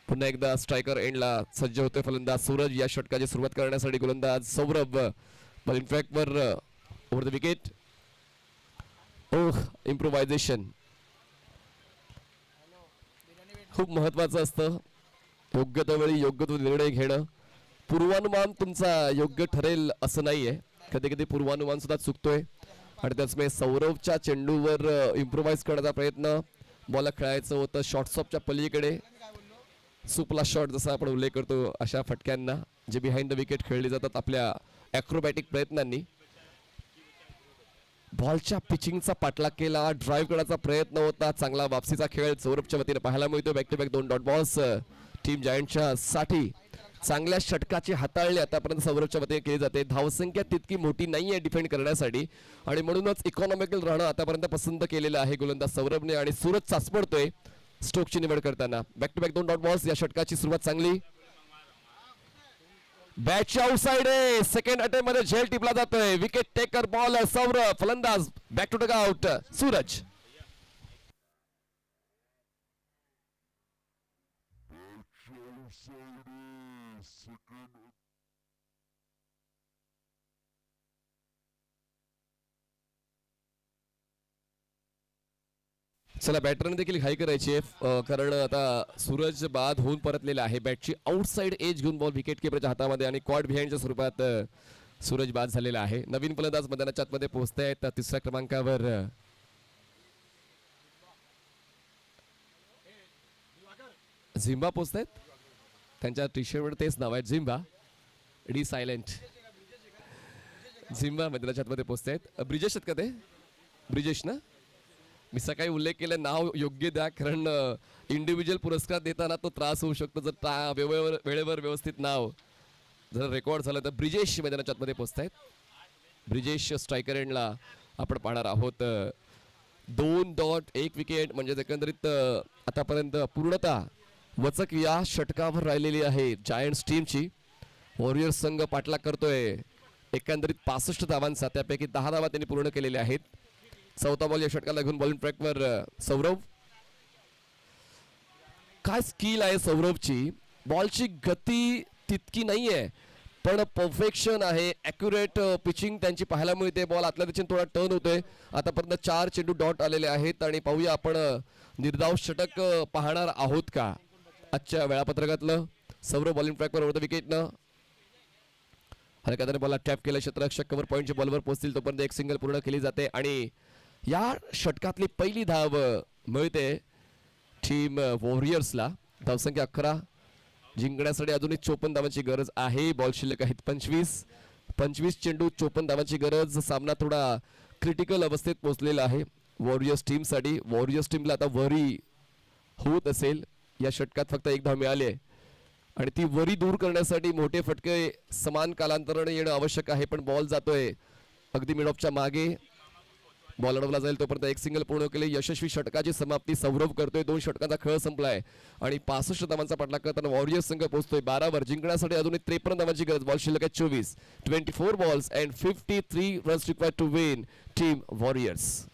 पुन्हा एकदा स्ट्रायकर एंडला सज्ज होते फलंदाज सूरज. या षटकाची सुरुवात करण्यासाठी गोलंदाज सौरभ बॉलिंग ट्रॅकवर over the wicket. Oh, improvisation खूप महत्वाचं असतं. योग्य त्या वेळी योग्य तो निर्णय घेणं. पूर्वानुमान तुमचा योग्य ठरेल असं नाहीये, कधी कधी पूर्वानुमान सुद्धा चुकतोय. आणि त्याचमुळे सौरवच्या चेंडूवर इम्प्रोव्हाइज करण्याचा प्रयत्न, बॉल खेळायचं होतं शॉर्ट स्टॉपच्या पलीकडे, सुपला शॉट जसा आपण उल्लेख करतो अशा फटक्यांना जे बिहाइंड द विकेट खेळले जातात आपल्या ॲक्रोबॅटिक प्रयत्नांनी. बॉलच्या पिचिंगचा पाठलाग केला, ड्राईव्ह करण्याचा प्रयत्न होता, चांगला वापसीचा खेळ सौरभच्या वतीने पाहायला मिळतो. Back to back 2 dot balls team जायंटच्या साठी. चांगल्या षटकाची हाताळणी आतापर्यंत सौरभच्या वतीने केली जाते. धावसंख्या तितकी मोठी नाही आहे डिफेंड करण्यासाठी आणि म्हणूनच इकॉनॉमिकल राहणं आतापर्यंत पसंत केलेलं आहे गोलंदाज सौरभने. आणि सूरज चाचपडतोय स्ट्रोकची निवड करताना. Back to back 2 dot balls. या षटकाची सुरुवात चांगली. बॅटच्या आउटसाइड आहे, सेकंड अटेम्प्ट मध्ये झेल टिपला जातोय. विकेट टेकर बॉलर सौरभ, फलंदाज बॅक टू डगआउट सूरज. चला बॅटरने देखील घाई करायची आहे कारण आता सूरज बाद होऊन परतलेला आहे. बॅटची आउटसाइड एज घेऊन बॉल विकेट किपरच्या हातामध्ये आणि क्वाड बिहाइंडच्या स्वरूपात सूरज बाद झालेला आहे. नवीन फलंदाज मैदानाच्या आतमध्ये पोहोचत आहेत. तिसऱ्या क्रमांकावर झिम्बा पोहोचत आहेत. त्यांच्या टी शर्टवर तेच नाव आहे झिम्बा, डी सायलेंट. झिम्बा मैदानाच्या आतमध्ये पोहोचत आहेत. ब्रिजेश आहेत का ते? ब्रिजेश ना, मी सकाळी उल्लेख केला नाव योग्य द्या कारण इंडिव्हिज्युअल पुरस्कार देताना तो त्रास होऊ शकतो जर वेळेवर व्यवस्थित नाव जर रेकॉर्ड झालं तर. ब्रिजेश मैदानाच्या आतमध्ये पोहोचत आहेत. ब्रिजेश स्ट्रायकर एंडला आपण पाहणार आहोत. 2 डॉट 1 विकेट म्हणजे एकंदरीत आतापर्यंत पूर्णतः वचक या षटकावर राहिलेली आहे जायंट्स टीमची. वॉरियर्स संघ पाठलाग करतोय एकंदरीत 65 धावांचा, त्यापैकी 10 धावा त्यांनी पूर्ण केलेल्या आहेत. चौथा बॉल या षटकाला घेऊन बॉलिंग ट्रॅकवर सौरभ. काय स्किल आहे सौरभची. बॉलची गती तितकी नाहीये पण परफेक्शन आहे, ॲक्युरेट पिचिंग त्यांची पाहायला मिळते. बॉल आतल्या दिशेने थोडा टर्न होतोय. आतापर्यंत 4 चेंडू डॉट आलेले आहेत आणि पाहूया आपण निर्धाव षटक पाहणार आहोत का आजच्या वेळापत्रकातलं. सौरभ बॉलिंग ट्रॅकवर होतं विकेटनं. हलक्याने बॉलला टॅप केलं, क्षेत्ररक्षक कव्हर पॉईंटच्या बॉलवर पोहोचतील तोपर्यंत एक सिंगल पूर्ण केली जाते आणि या षटकातली पहिली धाव मिळते टीम वॉरियर्सला. धावसंख्या 11. जिंकण्यासाठी अजूनही 54 धावांची गरज आहे. बॉल शिल्लक आहेत 25 चेंडू 54 धावांची गरज. सामना थोडा क्रिटिकल अवस्थेत पोहोचलेला आहे वॉरियर्स टीमसाठी. वॉरियर्स टीमला आता वरी होत असेल. या षटकात फक्त 1 धाव मिळाली आहे आणि ती वरी दूर करण्यासाठी मोठे फटके समान कालांतराने येणं आवश्यक आहे. पण बॉल जातोय अगदी मिडऑफच्या मागे. बॉल अडवला जाईल तोपर्यंत एक सिंगल पूर्ण केले. यशस्वी षटकाची समाप्ती सौरभ करतोय. 2 षटकांचा खेळ संपलाय आणि 65 धावांचा पाठलाग करताना वॉरियर्स संघ पोहोचतोय 12 वर. जिंकण्यासाठी अजूनही 53 धावांची गरज. बॉल शिल्लक आहे 24. 24 balls and 53 runs required to win team warriors.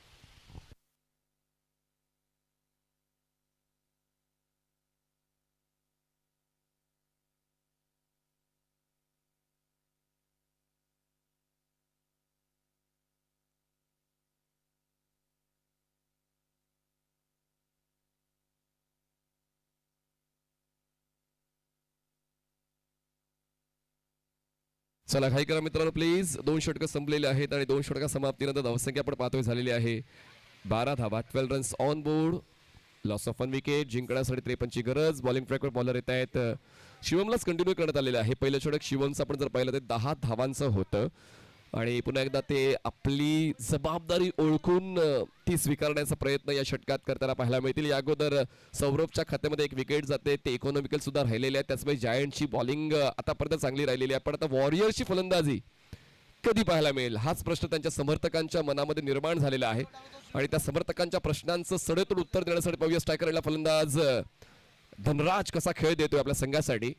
चला घाई करा मित्रांनो प्लीज. 2 षटकं संपलेले आहेत आणि 2 षटका समाप्तीनंतर धावसंख्या आपण पाहतोय झालेली आहे 12 धावा. 12 runs on board. Loss of 1 wicket. जिंकण्यासाठी 53 ची गरज. बॉलिंग ट्रॅकवर बॉलर येत आहेत. शिवमलाच कंटिन्यू करण्यात आलेलं आहे. पहिलं षटक शिवमचं आपण जर पाहिलं तर 10 धावांचं होतं आणि पुन्हा एकदा ते आपली जबाबदारी ओळखून ती स्वीकारण्याचा प्रयत्न या षटकात करताना पाहायला मिळतील. या अगोदर सौरभच्या खात्यामध्ये 1 विकेट जाते. ते इकॉनॉमिकल सुद्धा राहिलेले आहेत. त्याचमुळे जायंटची बॉलिंग आतापर्यंत चांगली राहिलेली आहे. पण आता वॉरियर्सची फलंदाजी कधी पाहायला मिळेल हाच प्रश्न त्यांच्या समर्थकांच्या मनामध्ये निर्माण झालेला आहे आणि त्या समर्थकांच्या प्रश्नांचं सडेतोड उत्तर देण्यासाठी पाहूया स्ट्रायकरला फलंदाज धनराज कसा खेळ देतोय आपल्या संघासाठी.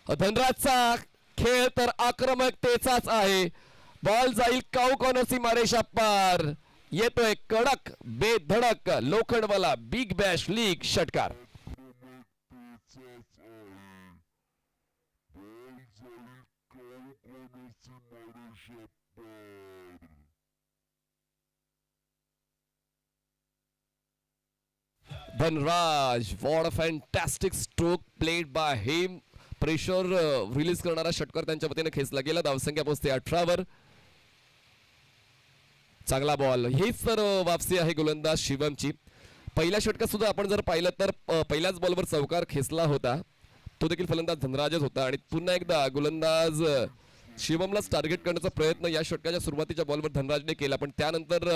धनराजचा खेळ तर आक्रमकतेचाच आहे. बॉल जाईल काऊ कॉर्नरची मारेशा पार. येतोय कडक बेधडक लोखंडवाला बिग बॅश लीग षटकार. Dhanraj, what a fantastic stroke played by him. Pressure release करणारा षटकार त्यांच्या वतीने खेचला गेला. धावसंख्या पोहोचते 18 वर. चांगला बॉल. हीच तर वापसी आहे गोलंदाज शिवमची. पहिल्या षटकात सुद्धा आपण जर पाहिलं तर पहिल्याच बॉलवर चौकार खेचला होता, तो देखील फलंदाज धनराजच होता. आणि पुन्हा एकदा गोलंदाज शिवमलाच टार्गेट करण्याचा प्रयत्न या षटकाच्या सुरुवातीच्या बॉलवर धनराजने केला, पण त्यानंतर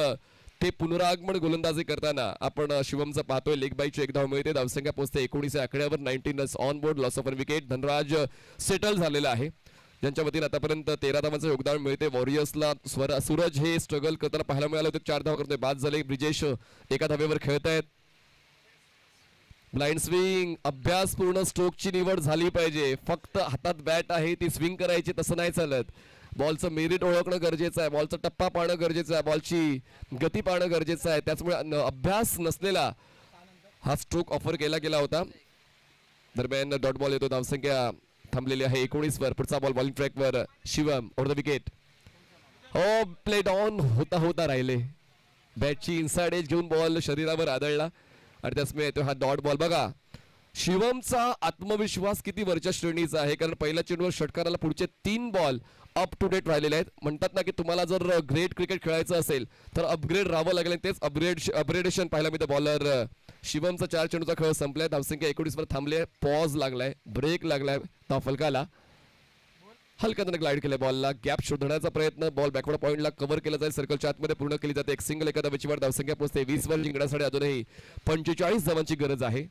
ते पुनरागमन गोलंदाजी करताना आपण शिवमचं पाहतोय. लेग बाईची एक धाव मिळते, धावसंख्या पोहोचते 19 आकड्यावर. 19 runs on board, loss of 1 wicket. Dhanraj settle झालेला आहे, ज्यांच्या वतीने आतापर्यंत 13 धावांचं योगदान मिळते. वॉरियर्सला सूरज हे स्ट्रगल करताना पाहायला मिळालं होतं. 4 धावा करतोय, बाद झाले. ब्रिजेश एका धावेवर खेळत आहेत. ब्लाइंड स्विंग, अभ्यासपूर्ण स्ट्रोकची निवड झाली पाहिजे. फक्त हातात बॅट आहे ती स्विंग करायची तसं नाही चालत. बॉलचं मेरिट ओळखणं गरजेचं आहे, बॉलचा टप्पा पाहणं गरजेचं आहे, बॉलची गती पाहणं गरजेचं आहे. त्याचमुळे अभ्यास नसलेला हा स्ट्रोक ऑफर केला गेला होता. दरम्यान डॉट बॉल येतो, धावसंख्या थांबलेली आहे 19 वर. पुढचा बॉल बॉलिंग ट्रॅकवर शिवम ओव्हर द विकेट. हो, प्लेट ऑन होता होता राहिले. बॅटची इनसाइड एज घेऊन बॉल शरीरावर आदळला आणि त्याचमुळे येतो हा डॉट बॉल. बघा शिवमचा आत्मविश्वास किती वरच्या श्रेणीचा आहे, कारण पहिल्या चेंडूवर षटकाराला पुढचे 3 बॉल अप टू डेट राहिलेले आहेत. म्हणतात ना की तुम्हाला जर ग्रेट क्रिकेट खेळायचं असेल तर अपग्रेड राहावं लागेल, तेच अपग्रेडेशन पाहायला मिळतं. बॉलर शिवमचा 4 चेंडूचा खेळ संपलाय, धावसंख्या 19 वर थांबले. पॉज लागलाय, ब्रेक लागलाय धाव फलकाला. हलका त्याने ग्लाइड केलं बॉलला. गॅप शोधण्याचा प्रयत्न, बॉल बॅकवर्ड पॉइंटला कव्हर केला जाईल. सर्कलच्या आतमध्ये पूर्ण केली जाते. एक सिंगल एका धावेची धावसंख्या पोहोचते 20 वर. जिंकण्यासाठी अजूनही 45 धावांची गरज आहे,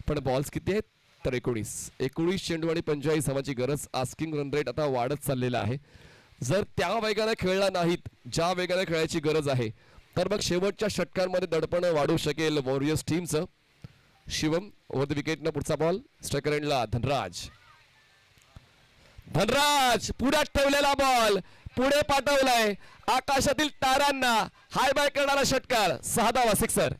पण बॉल्स किती आहेत तर 19 चेंडू आणि 45 धावांची गरज. आस्किंग रन रेट आता वाढत चाललेला आहे. जर त्या वेगाने खेळला नाहीत ज्या वेगाने खेळायची गरज आहे, तर मग शेवटच्या षटकांमध्ये दडपण वाढू शकेल वॉरियर्स टीमचं. शिवम ओव्हर द विकेटनं पुढचा बॉल स्ट्रायकर एंडला धनराज. धनराज पुढ्यात ठेवलेला बॉल पुढे पाठवलाय. आकाशातील तारांना हाय बाय करणारा षटकार. 6 धावा, सिक्सर.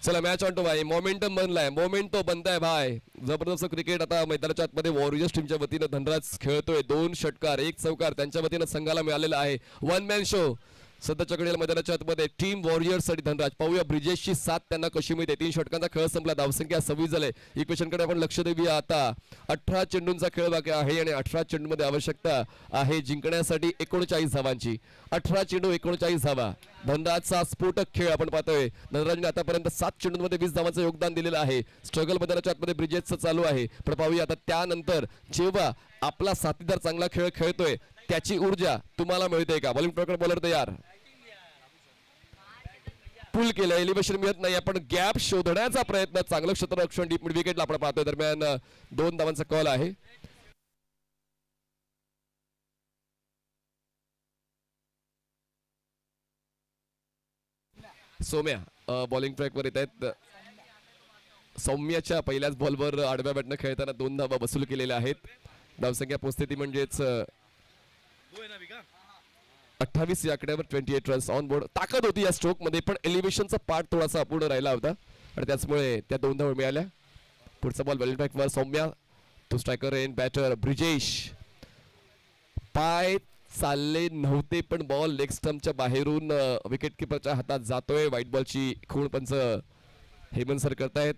चला मॅच ऑन टू भाई. मोमेंटम बनलाय, मोमेंटो बनताय भाई. जबरदस्त क्रिकेट आता मैदानाच्या आतमध्ये वॉरियर्स टीमच्या वतीनं धनराज खेळतोय. 2 षटकार 1 चौकार त्यांच्या वतीनं संघाला मिळालेला आहे. 1 मॅन शो सध्याच्या घडीला मैदानाच्या आतमध्ये टीम वॉरियर्स साठी धनराज. पाहूया ब्रिजेशची साथ त्यांना कशी मिळते. 3 षटकांचा खेळ संपला, धावसंख्या 26 झाले. इक्वेशनकडे आपण लक्ष देऊया. आता 18 चेंडूंचा खेळ बाकी आहे आणि 18 चेंडूमध्ये आवश्यकता आहे जिंकण्यासाठी 39 धावांची. 18 चेंडू 39 धावा. धनराजचा स्फोटक खेळ आपण पाहतोय. धनराजने आतापर्यंत 7 चेंडूंमध्ये 20 धावांचं योगदान दिलेलं आहे. स्ट्रगल मैदानाच्या आतमध्ये ब्रिजेशचं चालू आहे, पण पाहूया आता त्यानंतर जेव्हा आपला साथीदार चांगला खेळ खेळतोय त्याची ऊर्जा तुम्हाला मिळते का. बॉलिंग प्रकार बॉलर तयार. पुल केलं, एलिव्हेशन मिळत नाही, आपण गॅप शोधण्याचा प्रयत्न. चांगलं क्षेत्ररक्षण डीप मिड विकेटला आपण पाहतोय. दरम्यान 2 धावांचा कॉल आहे. सौम्या बॉलिंग ट्रॅकवर येत आहेत. सौम्याच्या पहिल्याच बॉलवर आडव्या बॅटनं खेळताना 2 धावा वसूल केलेल्या आहेत. धावसंख्या पोहोचते ती म्हणजेच 28 या आकड्यावर. 28 रन्स ऑन बोर्ड. ताकद होती या स्ट्रोक मध्ये, पण एलिव्हेशनचा पार्ट थोडासा अपूर्ण राहिला होता आणि त्याचमुळे त्या 2 धावा मिळाल्या. पुढचा बॉल बॉलिंग ट्रॅकवर सौम्या. तो स्ट्रायकर एंड बॅटर ब्रिजेश. पाय चालले नव्हते पण बॉल लेग स्टंपच्या बाहेरून विकेट किपरच्या हातात जातोय. व्हाईट बॉलची खूण पंच हेमंत सर करतायत.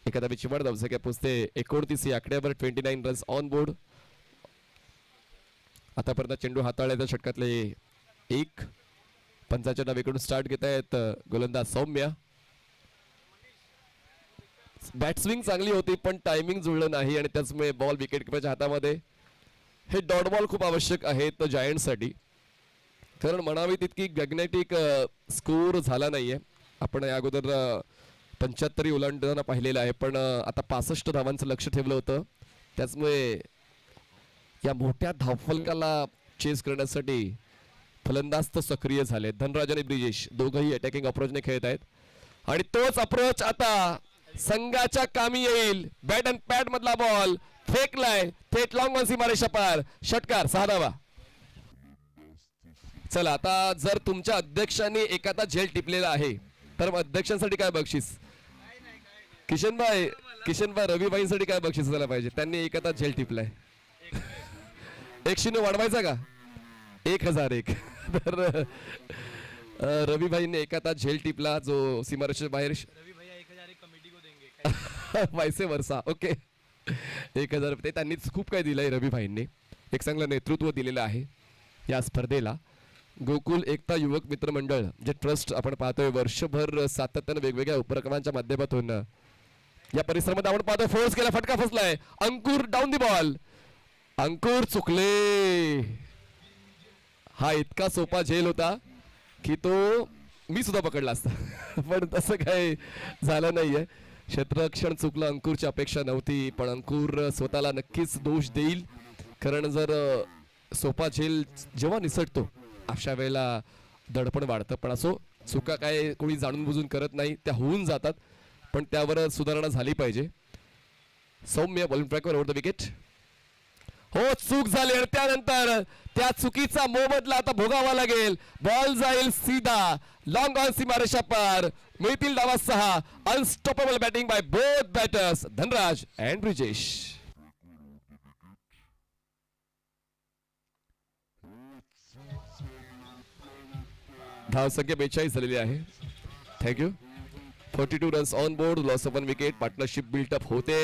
एका धावेची वाढ. धावसंख्या पोहोचते 29 या आकड्यावर. 29 रन्स ऑन बोर्ड. आतापर्यंत चेंडू हाताळल्याच्या षटकातले 1. पंचाच्या डावीकडून स्टार्ट घेत आहेत गोलंदाज सौम्या. बॅट स्विंग चांगली होती पण टायमिंग जुळलं नाही आणि त्याचमुळे बॉल विकेट किपरच्या हातामध्ये. हे डॉट बॉल खूप आवश्यक आहेत जायंटसाठी, कारण म्हणावी तितकी मॅग्नेटिक स्कोर झाला नाहीये. आपण या अगोदर 75 ओलांडताना पाहिलेलं आहे, पण आता 65 धावांचं लक्ष ठेवलं होतं. त्याचमुळे या मोठ्या धावफलकाला चेस करण्यासाठी फलंदाज तर सक्रिय झाले. धनराज आणि ब्रिजेश दोघंही अटॅकिंग अप्रोचने खेळत आहेत आणि तोच अप्रोच आता संघाच्या कामी येईल. बॅट अँड पॅड मधला बॉल फेकलाय थेट लॉंग ऑन सीमारेषा पार. षटकार 6 धावा. चला आता जर तुमच्या अध्यक्षांनी एखादा झेल टिपलेला आहे तर मग अध्यक्षांसाठी काय बक्षीस? किशनभाई रविभाईंसाठी काय बक्षीस असायला पाहिजे? त्यांनी एखादा झेल टिपलाय. 1-0 वाढवायचा का? 1001. तर रविभाईंनी एखादा झेल टिपला जो सीमारेषेच्या बाहेर. रवि भैया 1000 एक कमेटी को देंगे. वायसे वर्षा. ओके 1000 रुपये त्यांनीच खूप काही दिलंय. रविभाईंनी एक चांगलं नेतृत्व दिलेलं आहे या स्पर्धेला. गोकुल एकता युवक मित्र मंडळ जे ट्रस्ट आपण पाहतोय वर्षभर सातत्याने वेगवेगळ्या उपक्रमांच्या माध्यमातून या परिसरामध्ये आपण पाहतोय. फोर्स केला, फटका फसलाय. अंकुर डाऊन दी बॉल. अंकुर चुकले. हा इतका सोपा झेल होता की तो मी सुद्धा पकडला असता पण तसं काही झालं नाहीये. क्षेत्ररक्षण चुकलं. अंकुरची अपेक्षा नव्हती पण अंकुर स्वतःला नक्कीच दोष देईल. कारण जर सोपा झेल जेव्हा निसटतो अशा वेळेला दडपण वाढतं. पण असो चुका काय कोणी जाणून बुजून करत नाही, त्या होऊन जातात. पण त्यावर सुधारणा झाली पाहिजे. सौम्य बॉलिंग ट्रॅकवर ओव्हर द विकेट. हो चूक झाली आणि त्यानंतर त्या चुकीचा मोबदला आता भोगावा लागेल. बॉल जाईल सीधा लॉंग ऑन सीमारेषा पार. मिळतील धावा 6. Unstoppable batting by both batters Dhanraj and Brijesh. धावसंख्या 42 झालेली आहे. Thank you. 42 runs on board. Loss of 1 wicket. Partnership built up होते.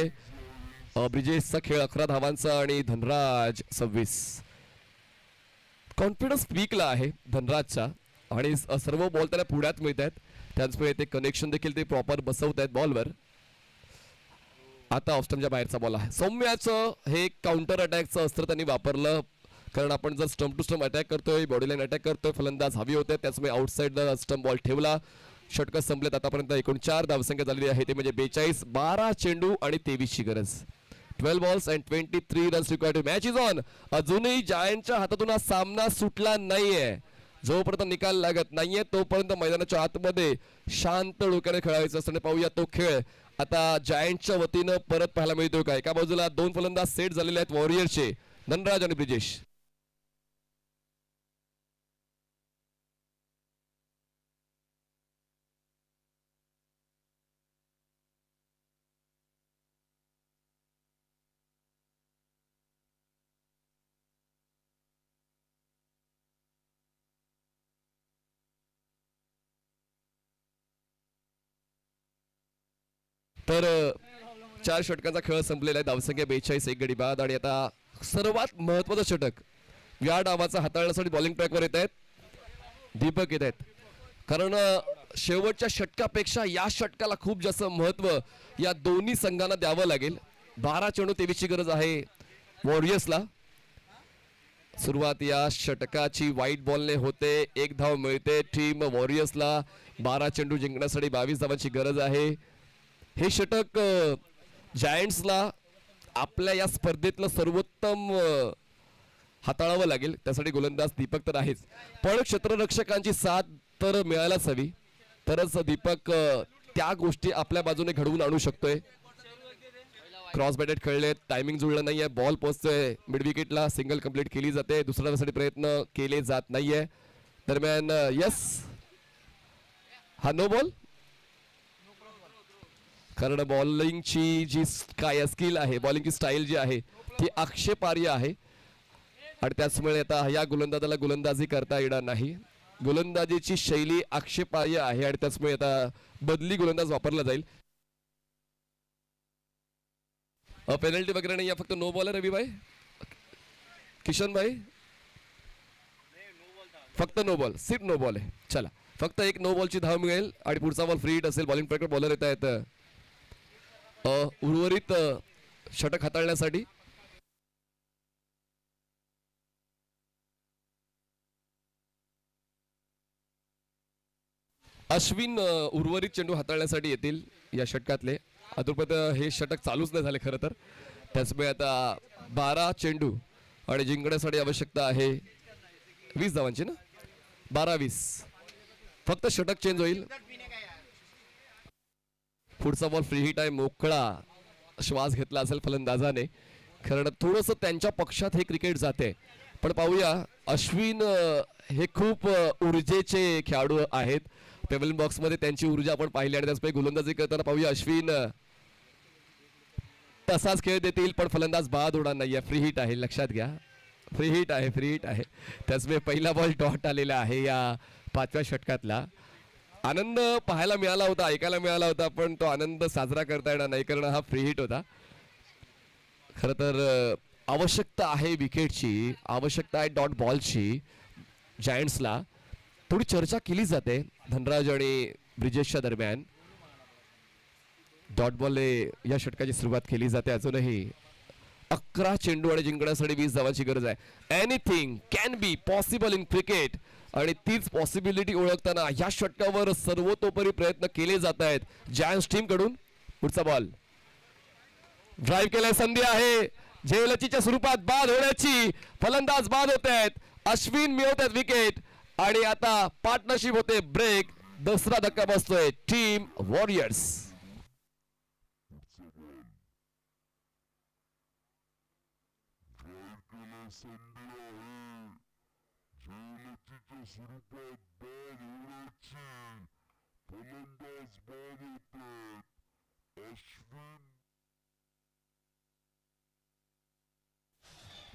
ब्रिजेशचा खेळ 11 धावांचा आणि धनराज 26. कॉन्फिडन्स पीकला आहे धनराजचा आणि सर्व बॉल त्याला पुढ्यात मिळत आहेत. त्याचमुळे ते कनेक्शन देखील ते प्रॉपर बसवत आहेत बॉलवर. आता ऑफस्टमच्या बाहेरचा बॉल आहे. सौम्याचं हे काउंटर अटॅकचं अस्त्र त्यांनी वापरलं. कारण आपण जर स्टंप टू स्टंप अटॅक करतोय, बॉडी लाईन अटॅक करतोय, फलंदाज हवी होते त्याचमुळे आउटसाइड स्टंप बॉल ठेवला. षटक संपलेत. आतापर्यंत एकूण 4 धावसंख्या झालेली आहे ते म्हणजे 42. 12 चेंडू आणि 23 ची गरज. 12 balls and 23 runs required to match is on. अजूनही जायंटच्या हातातून हा सामना सुटला नाहीये. जोपर्यंत निकाल लागत नाहीये तोपर्यंत मैदानाच्या आतमध्ये शांत डोक्याने खेळायचं असतं. पाहूया तो खेळ आता जायंटच्या वतीनं परत पाहायला मिळतोय का. एका बाजूला 2 फलंदाज सेट झालेले आहेत वॉरियरचे, धनराज आणि ब्रिजेश. तर 4 षटकांचा खेळ संपलेला आहे. धावसंख्या 42, 1 गडी बाद. आणि आता सर्वात महत्वाचं षटक या डावाचा हाताळण्यासाठी बॉलिंग ट्रॅकवर येत आहेत दीपक येत आहेत. कारण शेवटच्या षटकापेक्षा या षटकाला खूप जास्त महत्व या दोन्ही संघांना द्यावं लागेल. 12 चेंडू 23 ची गरज आहे वॉरियर्सला. सुरुवात या षटकाची व्हाईट बॉलने होते. 1 धाव मिळते टीम वॉरियर्सला. 12 चेंडू जिंकण्यासाठी 22 धावांची गरज आहे. हे षटक जायंट्सला आपल्या या स्पर्धेतलं सर्वोत्तम हाताळावं लागेल. त्यासाठी गोलंदाज दीपक तर आहेच पण क्षेत्ररक्षकांची साथ तर मिळायलाच हवी. तरच दीपक त्या गोष्टी आपल्या बाजूने घडवून आणू शकतोय. क्रॉस बॅटेड खेळले, टायमिंग जुळलं नाहीये. बॉल पोहोचतोय मिड विकेटला. सिंगल कंप्लीट केली जाते. दुसऱ्यासाठी प्रयत्न केले जात नाहीये. दरम्यान यस हा नो बॉल. कारण बॉलिंगची जी काय स्किल आहे, बॉलिंगची स्टाईल जी आहे ती आक्षेपार्ह आहे आणि त्याचमुळे आता या गोलंदाजाला गोलंदाजी करता येणार नाही. गोलंदाजीची शैली आक्षेपार्ह आहे आणि त्याचमुळे आता बदली गोलंदाज वापरला जाईल. पेनल्टी वगैरे नाही, फक्त नो बॉल आहे. रविभाई, किशन भाई, फक्त नो बॉल, सिर्फ नो बॉल आहे. चला फक्त एक नो बॉलची धाव मिळेल आणि पुढचा बॉल फ्री हिट असेल. बॉलिंग ट्रॅकवर बॉलर येत आहेत उर्वरित षटक हाताळण्यासाठी. अश्विन उर्वरित चेंडू हाताळण्यासाठी येतील या षटकातले. अजूनपर्यंत हे षटक चालूच नाही झाले खरं तर. त्याचमुळे आता 12 चेंडू आणि जिंकण्यासाठी आवश्यकता आहे 20 धावांची ना. 12-20 फक्त षटक चेंज होईल. पुढचा बॉल फ्री हिट आहे. मोकळा श्वास घेतला असेल फलंदाजाने, कारण थोडंसं त्यांच्या पक्षात हे क्रिकेट जाते. पण पाहूया, अश्विन हे खूप ऊर्जेचे खेळाडू आहेत. पेव्हलियन बॉक्समध्ये त्यांची ऊर्जा आपण पाहिली आणि त्याचपैकी गोलंदाजी करताना पाहूया अश्विन तसाच खेळ देतील, पण फलंदाज बाद होणार नाहीये. फ्री हिट आहे, लक्षात घ्या. फ्री हिट आहे, फ्री हिट आहे. त्याचमुळे पहिला बॉल डॉट आलेला आहे या 5व्या षटकातला. आनंद पाहायला मिळाला होता, ऐकायला मिळाला होता, पण तो आनंद साजरा करता येणार नाही, कारण हा फ्री हिट होता. खरं तर आवश्यकता आहे विकेटची, आवश्यकता आहे डॉट बॉलची जायंट्सला. थोडी चर्चा केली जाते धनराज आणि ब्रिजेशच्या दरम्यान. डॉट बॉल या षटकाची सुरुवात केली जाते. अजूनही 11 चेंडू आणि जिंकण्यासाठी 20 धावांची गरज आहे. Anything can be possible in cricket, आणि तीच पॉसिबिलिटी ओळखताना या षटकावर सर्वतोपरी प्रयत्न केले जात आहेत जायंट्स टीम कडून. पुढचा बॉल ड्राईव्ह केलाय, संधी आहे झेलचीच्या स्वरूपात बाद होण्याची. फलंदाज बाद होत आहेत, अश्विन मिळवत आहेत विकेट, आणि आता पार्टनरशिप होते ब्रेक. दुसरा धक्का बसतोय टीम वॉरियर्स.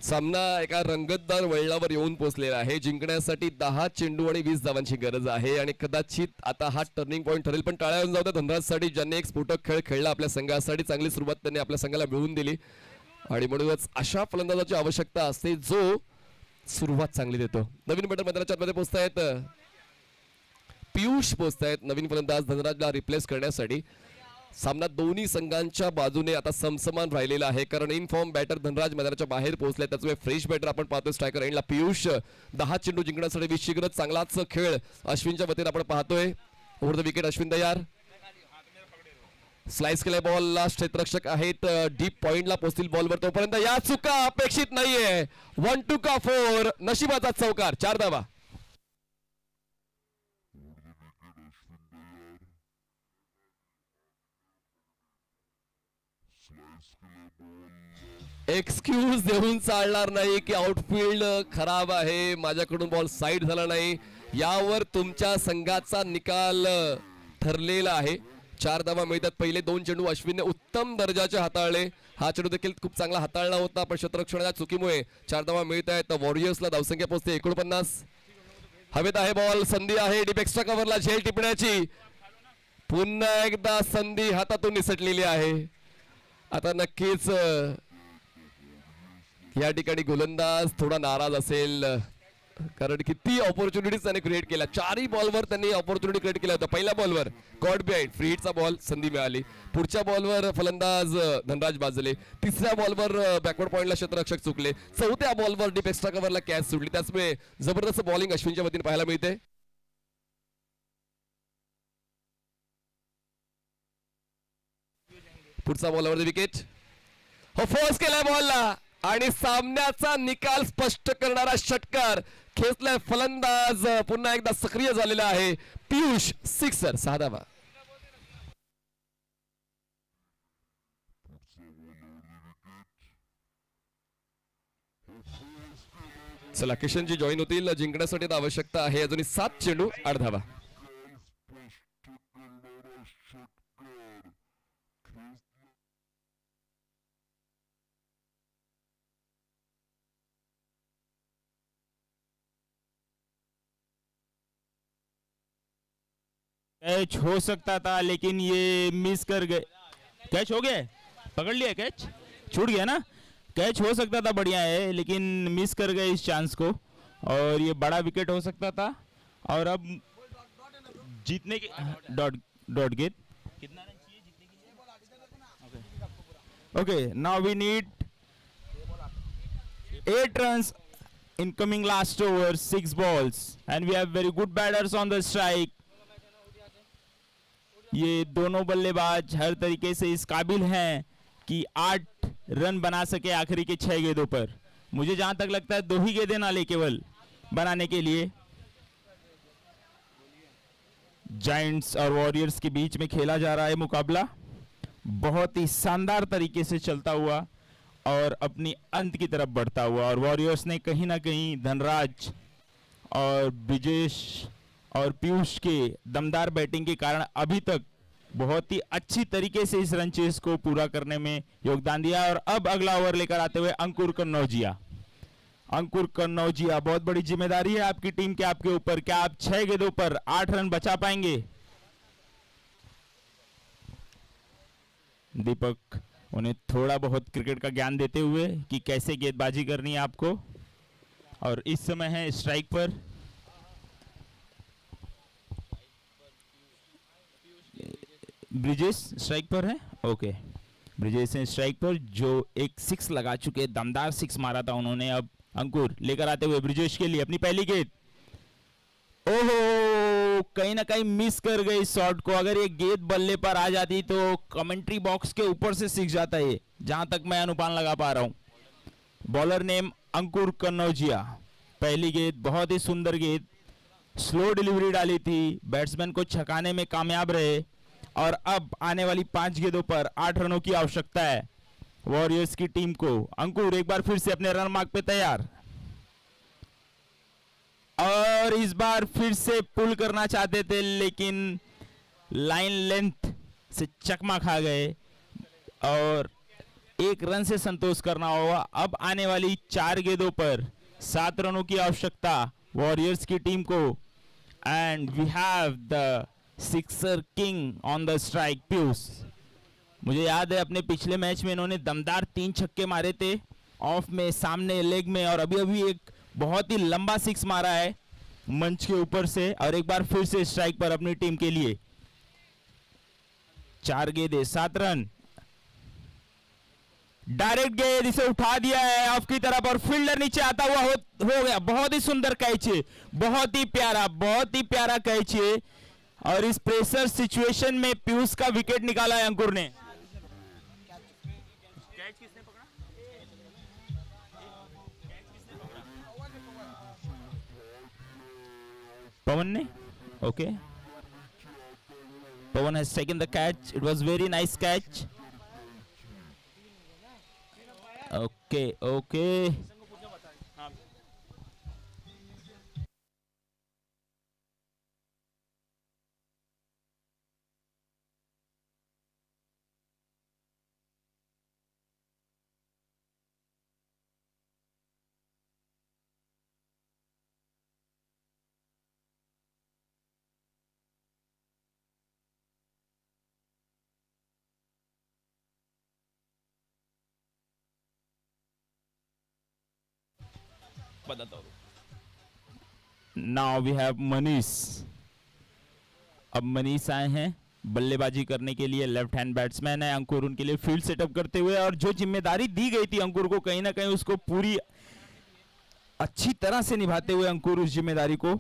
सामना एका रंगतदार वळणावर येऊन पोहोचलेला आहे. जिंकण्यासाठी 10 चेंडू आणि 20 धावांची गरज आहे, आणि कदाचित आता हा टर्निंग पॉईंट ठरेल. पण टाळ्या होऊन जाऊ धनराजसाठी, ज्यांनी एक स्फोटक खेळ खेळला आपल्या संघासाठी. चांगली सुरुवात त्यांनी आपल्या संघाला मिळवून दिली, आणि म्हणूनच अशा फलंदाजाची आवश्यकता असते जो सुरुवात चांगली देतो. नवीन बॅटर मैदानाच्या आतमध्ये पोहोचतायत, पियुष पोहोचतायत नवीन फलंदाज धनराजला रिप्लेस करण्यासाठी. सामना दोन्ही संघांच्या बाजूने आता समसमान राहिलेला आहे, कारण इन फॉर्म बॅटर धनराज मैदानाच्या बाहेर पोहोचले. त्याचमुळे फ्रेश बॅटर आपण पाहतोय स्ट्रायकर एंडला पियुष. 10 चेंडू जिंकण्यासाठी 20 ची गरज. चांगलाच खेळ अश्विनच्या वतीने आपण पाहतोय. ओव्हर द विकेट अश्विन तयार. स्लाइस केलाय बॉलला, क्षेत्ररक्षक आहेत, डीप पॉइंटला पोहोचतील बॉलवर. तोपर्यंत या चुका अपेक्षित नाहीये. 1-2 का 4, नशिबाचा चौकार, 4 धावा. एक्सक्यूज देऊन चालणार नाही की आउटफील्ड खराब आहे, माझ्याकडून बॉल साईड झाला नाही. यावर तुमच्या संघाचा निकाल ठरलेला आहे. 4 धावा मिळतात. पहिले 2 चेंडू अश्विनने उत्तम दर्जाचे हाताळले. हा चेंडू देखील खूप चांगला हाताळला होता, पण क्षेत्ररक्षणाच्या चुकीमुळे 4 धावा मिळत आहेत. वॉरियर्सला धावसंख्या पोहोचते 49. हवेत आहे बॉल, संधी आहे डीप एक्स्ट्रा कव्हरला झेल टिपण्याची. पुन्हा एकदा संधी हातातून निसटलेली आहे. आता नक्कीच या ठिकाणी गोलंदाज थोडा नाराज असेल, कारण किती ऑपॉर्च्युनिटीज त्याने क्रिएट केल्या. 4ही बॉलवर त्यांनी ऑपॉर्च्युनिटी क्रिएट केल्या होत्या. पहिल्या बॉलवर कॉट बिहाइंड फ्री हिटचा बॉल, संधी मिळाली. पुढच्या बॉलवर फलंदाज धनराज बाजले. तिसऱ्या बॉलवर बॅकवर्ड पॉइंटला क्षेत्ररक्षक चुकले. 4थ्या बॉलवर डीप एक्स्ट्रा कव्हरला कॅच सुटली. त्याचमुळे जबरदस्त बॉलिंग अश्विनच्या वतीने पाहायला मिळते. पुढचा बॉलवर विकेट. हो, फोर्स केलाय बॉलला, आणि सामन्याचा निकाल स्पष्ट करणारा षटकार खेचलाय फलंदाज. पुन्हा एकदा सक्रिय झालेला आहे पियुष. 6 6 धावा. चला, किशनजी जॉईन होतील. जिंकण्यासाठी आवश्यकता आहे अजूनही 7 चेंडू 8 धावा. कैच हो सकता था, लेकिन ये मिस कर गए. कैच हो गया, पकड़ लिया, कैच छूट गया ना. कैच हो सकता था, बढ़िया है, लेकिन मिस कर गए इस चांस को, और ये बड़ा विकेट हो सकता था. और अब जीतने के डॉट गेट कितना रन चाहिए जीतने के लिए? Okay, now we need 8 runs incoming last over, 6 balls, and we have very good batters on the strike. ये दोनों बल्लेबाज हर तरीके से इस काबिल हैं कि 8 रन बना सके आखिरी के 6 गेंदों पर. मुझे जहां तक लगता है 2 ही गेंदें ना ले केवल बनाने के लिए. जायंट्स और वॉरियर्स के बीच में खेला जा रहा है मुकाबला. बहुत ही शानदार तरीके से चलता हुआ और अपनी अंत की तरफ बढ़ता हुआ, और वॉरियर्स ने कहीं ना कहीं धनराज और ब्रिजेश और पीयूष के दमदार बैटिंग के कारण अभी तक बहुत ही अच्छी तरीके से इस रन चेस को पूरा करने में योगदान दिया। और अब अगला ओवर लेकर आते हुए अंकुर कन्नौजिया। अंकुर कन्नौजिया, बहुत बड़ी जिम्मेदारी है आपकी टीम के आपके ऊपर। क्या आप 6 गेंदों पर 8 रन बचा पाएंगे? दीपक उन्हें थोड़ा बहुत क्रिकेट का ज्ञान देते हुए कि कैसे गेंदबाजी करनी है आपको। और इस समय है स्ट्राइक पर ब्रिजेश, स्ट्राइक पर है। ओके, ब्रिजेश हैं स्ट्राइक पर, जो एक 6 लगा चुके, दमदार 6 मारा था उन्होंने। अब अंकुर लेकर आते हुए ब्रिजेश के लिए अपनी पहली गेंद। ओहो, कहीं ना कहीं मिस कर गई शॉट को। अगर ये गेंद बल्ले पर आ जाती तो कमेंट्री बॉक्स के ऊपर से सीख जाता है, जहां तक मैं अनुमान लगा पा रहा हूं। बॉलर नेम अंकुर कन्नौजिया। पहली गेंद बहुत ही सुंदर गेंद, स्लो डिलीवरी डाली थी, बैट्समैन को छकाने में कामयाब रहे। और अब आने वाली 5 गेंदों पर 8 रनों की आवश्यकता है वॉरियर्स की टीम को। अंकुर एक बार फिर से अपने रन मार्क पे तैयार, और इस बार फिर से पुल करना चाहते थे लेकिन लाइन लेंथ से चकमा खा गए और 1 रन से संतोष करना होगा। अब आने वाली 4 गेंदों पर 7 रनों की आवश्यकता वॉरियर्स की टीम को। And we have the sixer king on the strike, Piyush. मुझे याद है अपने पिछले मैच में इन्होंने दमदार 3 छक्के मारे थे, ऑफ में, सामने, लेग में, और अभी अभी एक बहुत ही लंबा 6 मारा है मंच के ऊपर से। और एक बार फिर से स्ट्राइक पर अपनी टीम के लिए। 4 गेंदें 7 रन। डायरेक्ट गेंद, इसे उठा दिया है ऑफ की तरफ और फील्डर नीचे आता हुआ हो गया। बहुत ही सुंदर कैच है, बहुत ही प्यारा कैच है। और इस प्रेशर सिचुएशन में पीयूष का विकेट निकाला है अंकुर ने। कैच किसने पकड़ा? पवन ने। Okay, Pawan has taken the catch. It was very nice catch. Okay. Now we have Manish. अब मनीष आए हैं बल्लेबाजी करने के लिए। लेफ्ट हैंड बैट्समैन है अंकुर, उनके लिए फील्ड सेटअप करते हुए। और जो जिम्मेदारी दी गई थी अंकुर को, कहीं ना कहीं उसको पूरी अच्छी तरह से निभाते हुए अंकुर उस जिम्मेदारी को।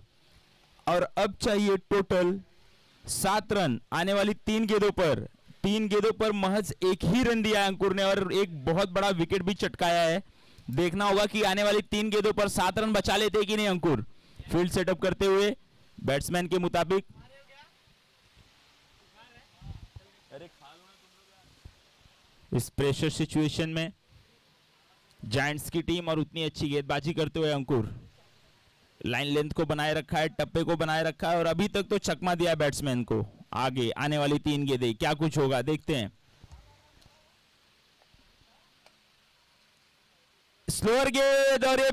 और अब चाहिए टोटल 7 रन आने वाली 3 गेंदों पर। 3 गेंदों पर महज 1 ही रन दिया है अंकुर ने और एक बहुत बड़ा विकेट भी चटकाया है। देखना होगा कि आने वाली 3 गेंदों पर 7 रन बचा लेते कि नहीं अंकुर। फील्ड सेटअप करते हुए बैट्समैन के मुताबिक। इस प्रेशर सिचुएशन में जायंट्स की टीम और उतनी अच्छी गेंदबाजी करते हुए अंकुर लाइन लेंथ को बनाए रखा है, टप्पे को बनाए रखा है और अभी तक तो चकमा दिया है बैट्समैन को। आगे आने वाली 3 गेंदें क्या कुछ होगा देखते हैं। स्लोअर गेंद और ये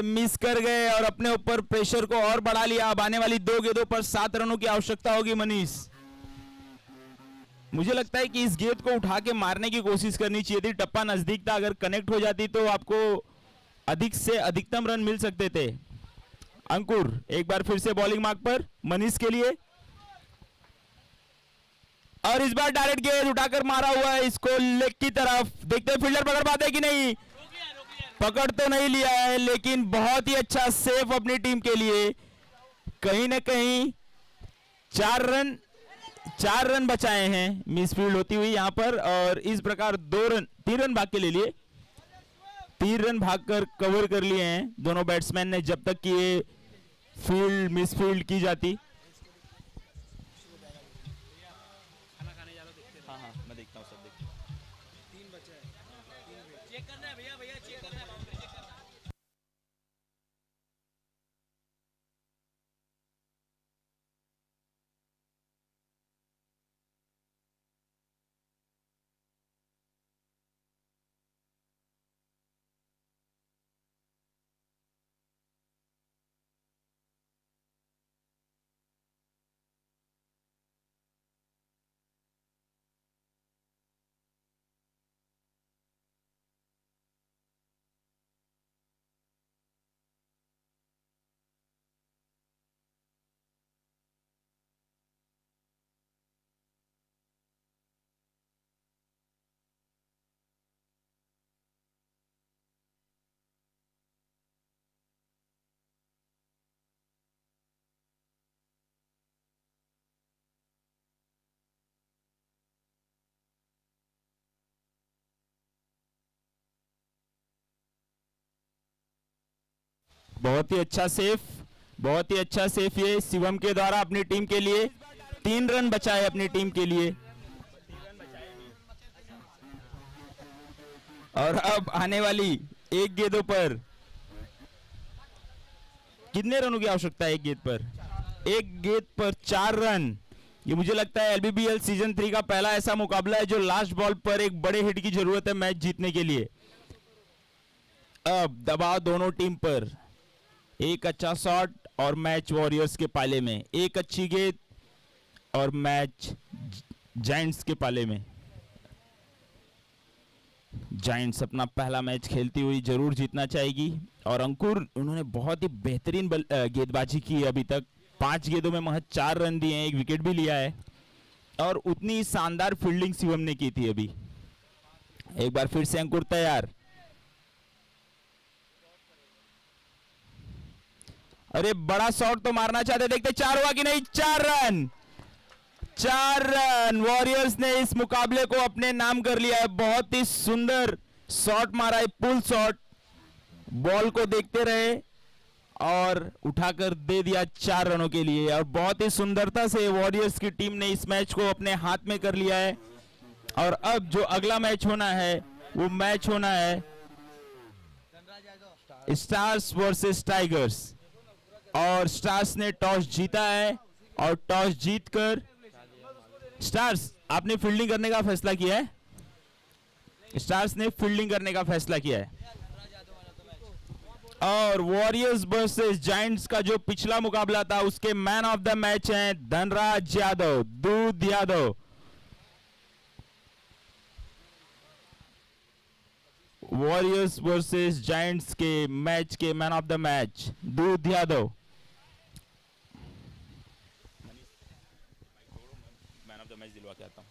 मिस कर गए और अपने ऊपर प्रेशर को और बढ़ा लिया। अब आने वाली 2 गेंदों पर 7 रनों की आवश्यकता होगी मनीष। मुझे लगता है कि इस गेंद को उठा के मारने की कोशिश करनी चाहिए थी। टप्पा नजदीक था, अगर कनेक्ट हो जाती तो आपको अधिक से अधिकतम रन मिल सकते थे। अंकुर एक बार फिर से बॉलिंग मार्क पर मनीष के लिए और इस बार डायरेक्ट गेंद उठाकर मारा हुआ है इसको लेग की तरफ। देखते हैं फील्डर पकड़ पाते कि नहीं। पकड़ तो नहीं लिया है लेकिन बहुत ही अच्छा सेफ अपनी टीम के लिए। कहीं ना कहीं 4 रन बचाए हैं मिसफील्ड होती हुई यहां पर और इस प्रकार 3 रन भाग के ले लिए। 3 रन भागकर कवर कर लिए हैं दोनों बैट्समैन ने जब तक कि ये फील्ड मिसफील्ड की जाती। हाँ मैं देखता हूँ सब देखता हूँ। चेक करना है भैया, भैया चेक करना है, बाउंड्री चेक करना है। बहुत ही अच्छा सेफ, बहुत ही अच्छा सेफ ये शिवम के द्वारा अपनी टीम के लिए। 3 रन बचाए अपनी टीम के लिए। और अब आने वाली 1 गेंदों पर कितने रनों की आवश्यकता है? 1 गेंद पर 1 गेंद पर 4 रन। ये मुझे लगता है एलबीबीएल सीजन 3 का पहला ऐसा मुकाबला है जो लास्ट बॉल पर एक बड़े हिट की जरूरत है मैच जीतने के लिए। अब दबाव दोनों टीम पर। एक अच्छा शॉट और मैच वॉरियर्स के पाले में। एक अच्छी गेंद और मैच जायंट्स के पाले में। जायंट्स अपना पहला मैच खेलती हुई जरूर जीतना चाहेगी। और अंकुर, उन्होंने बहुत ही बेहतरीन गेंदबाजी की अभी तक। 5 गेंदों में महज 4 रन दिए हैं, 1 विकेट भी लिया है। और उतनी शानदार फील्डिंग शिवम ने की थी अभी। एक बार फिर से अंकुर तैयार। अरे बड़ा शॉट तो मारना चाहते, देखते 4 हुआ कि नहीं। 4 रन, 4 रन। वॉरियर्स ने इस मुकाबले को अपने नाम कर लिया है। बहुत ही सुंदर शॉट मारा है, पुल शॉट। बॉल को देखते रहे और उठाकर दे दिया 4 रनों के लिए। और बहुत ही सुंदरता से वॉरियर्स की टीम ने इस मैच को अपने हाथ में कर लिया है। और अब जो अगला मैच होना है वो मैच होना है स्टार्स वर्सेस टाइगर्स। और स्टार्स ने टॉस जीता है और टॉस जीतकर स्टार्स आपने फील्डिंग करने का फैसला किया है। स्टार्स ने फील्डिंग करने का फैसला किया है। और वॉरियर्स वर्सेस जायंट्स का जो पिछला मुकाबला था उसके मैन ऑफ द मैच हैं धनराज यादव, दूध यादव। वॉरियर्स वर्सेस जायंट्स के मैच के मैन ऑफ द मैच दूध Yadav. Man of the match दिलवा के आता हूं।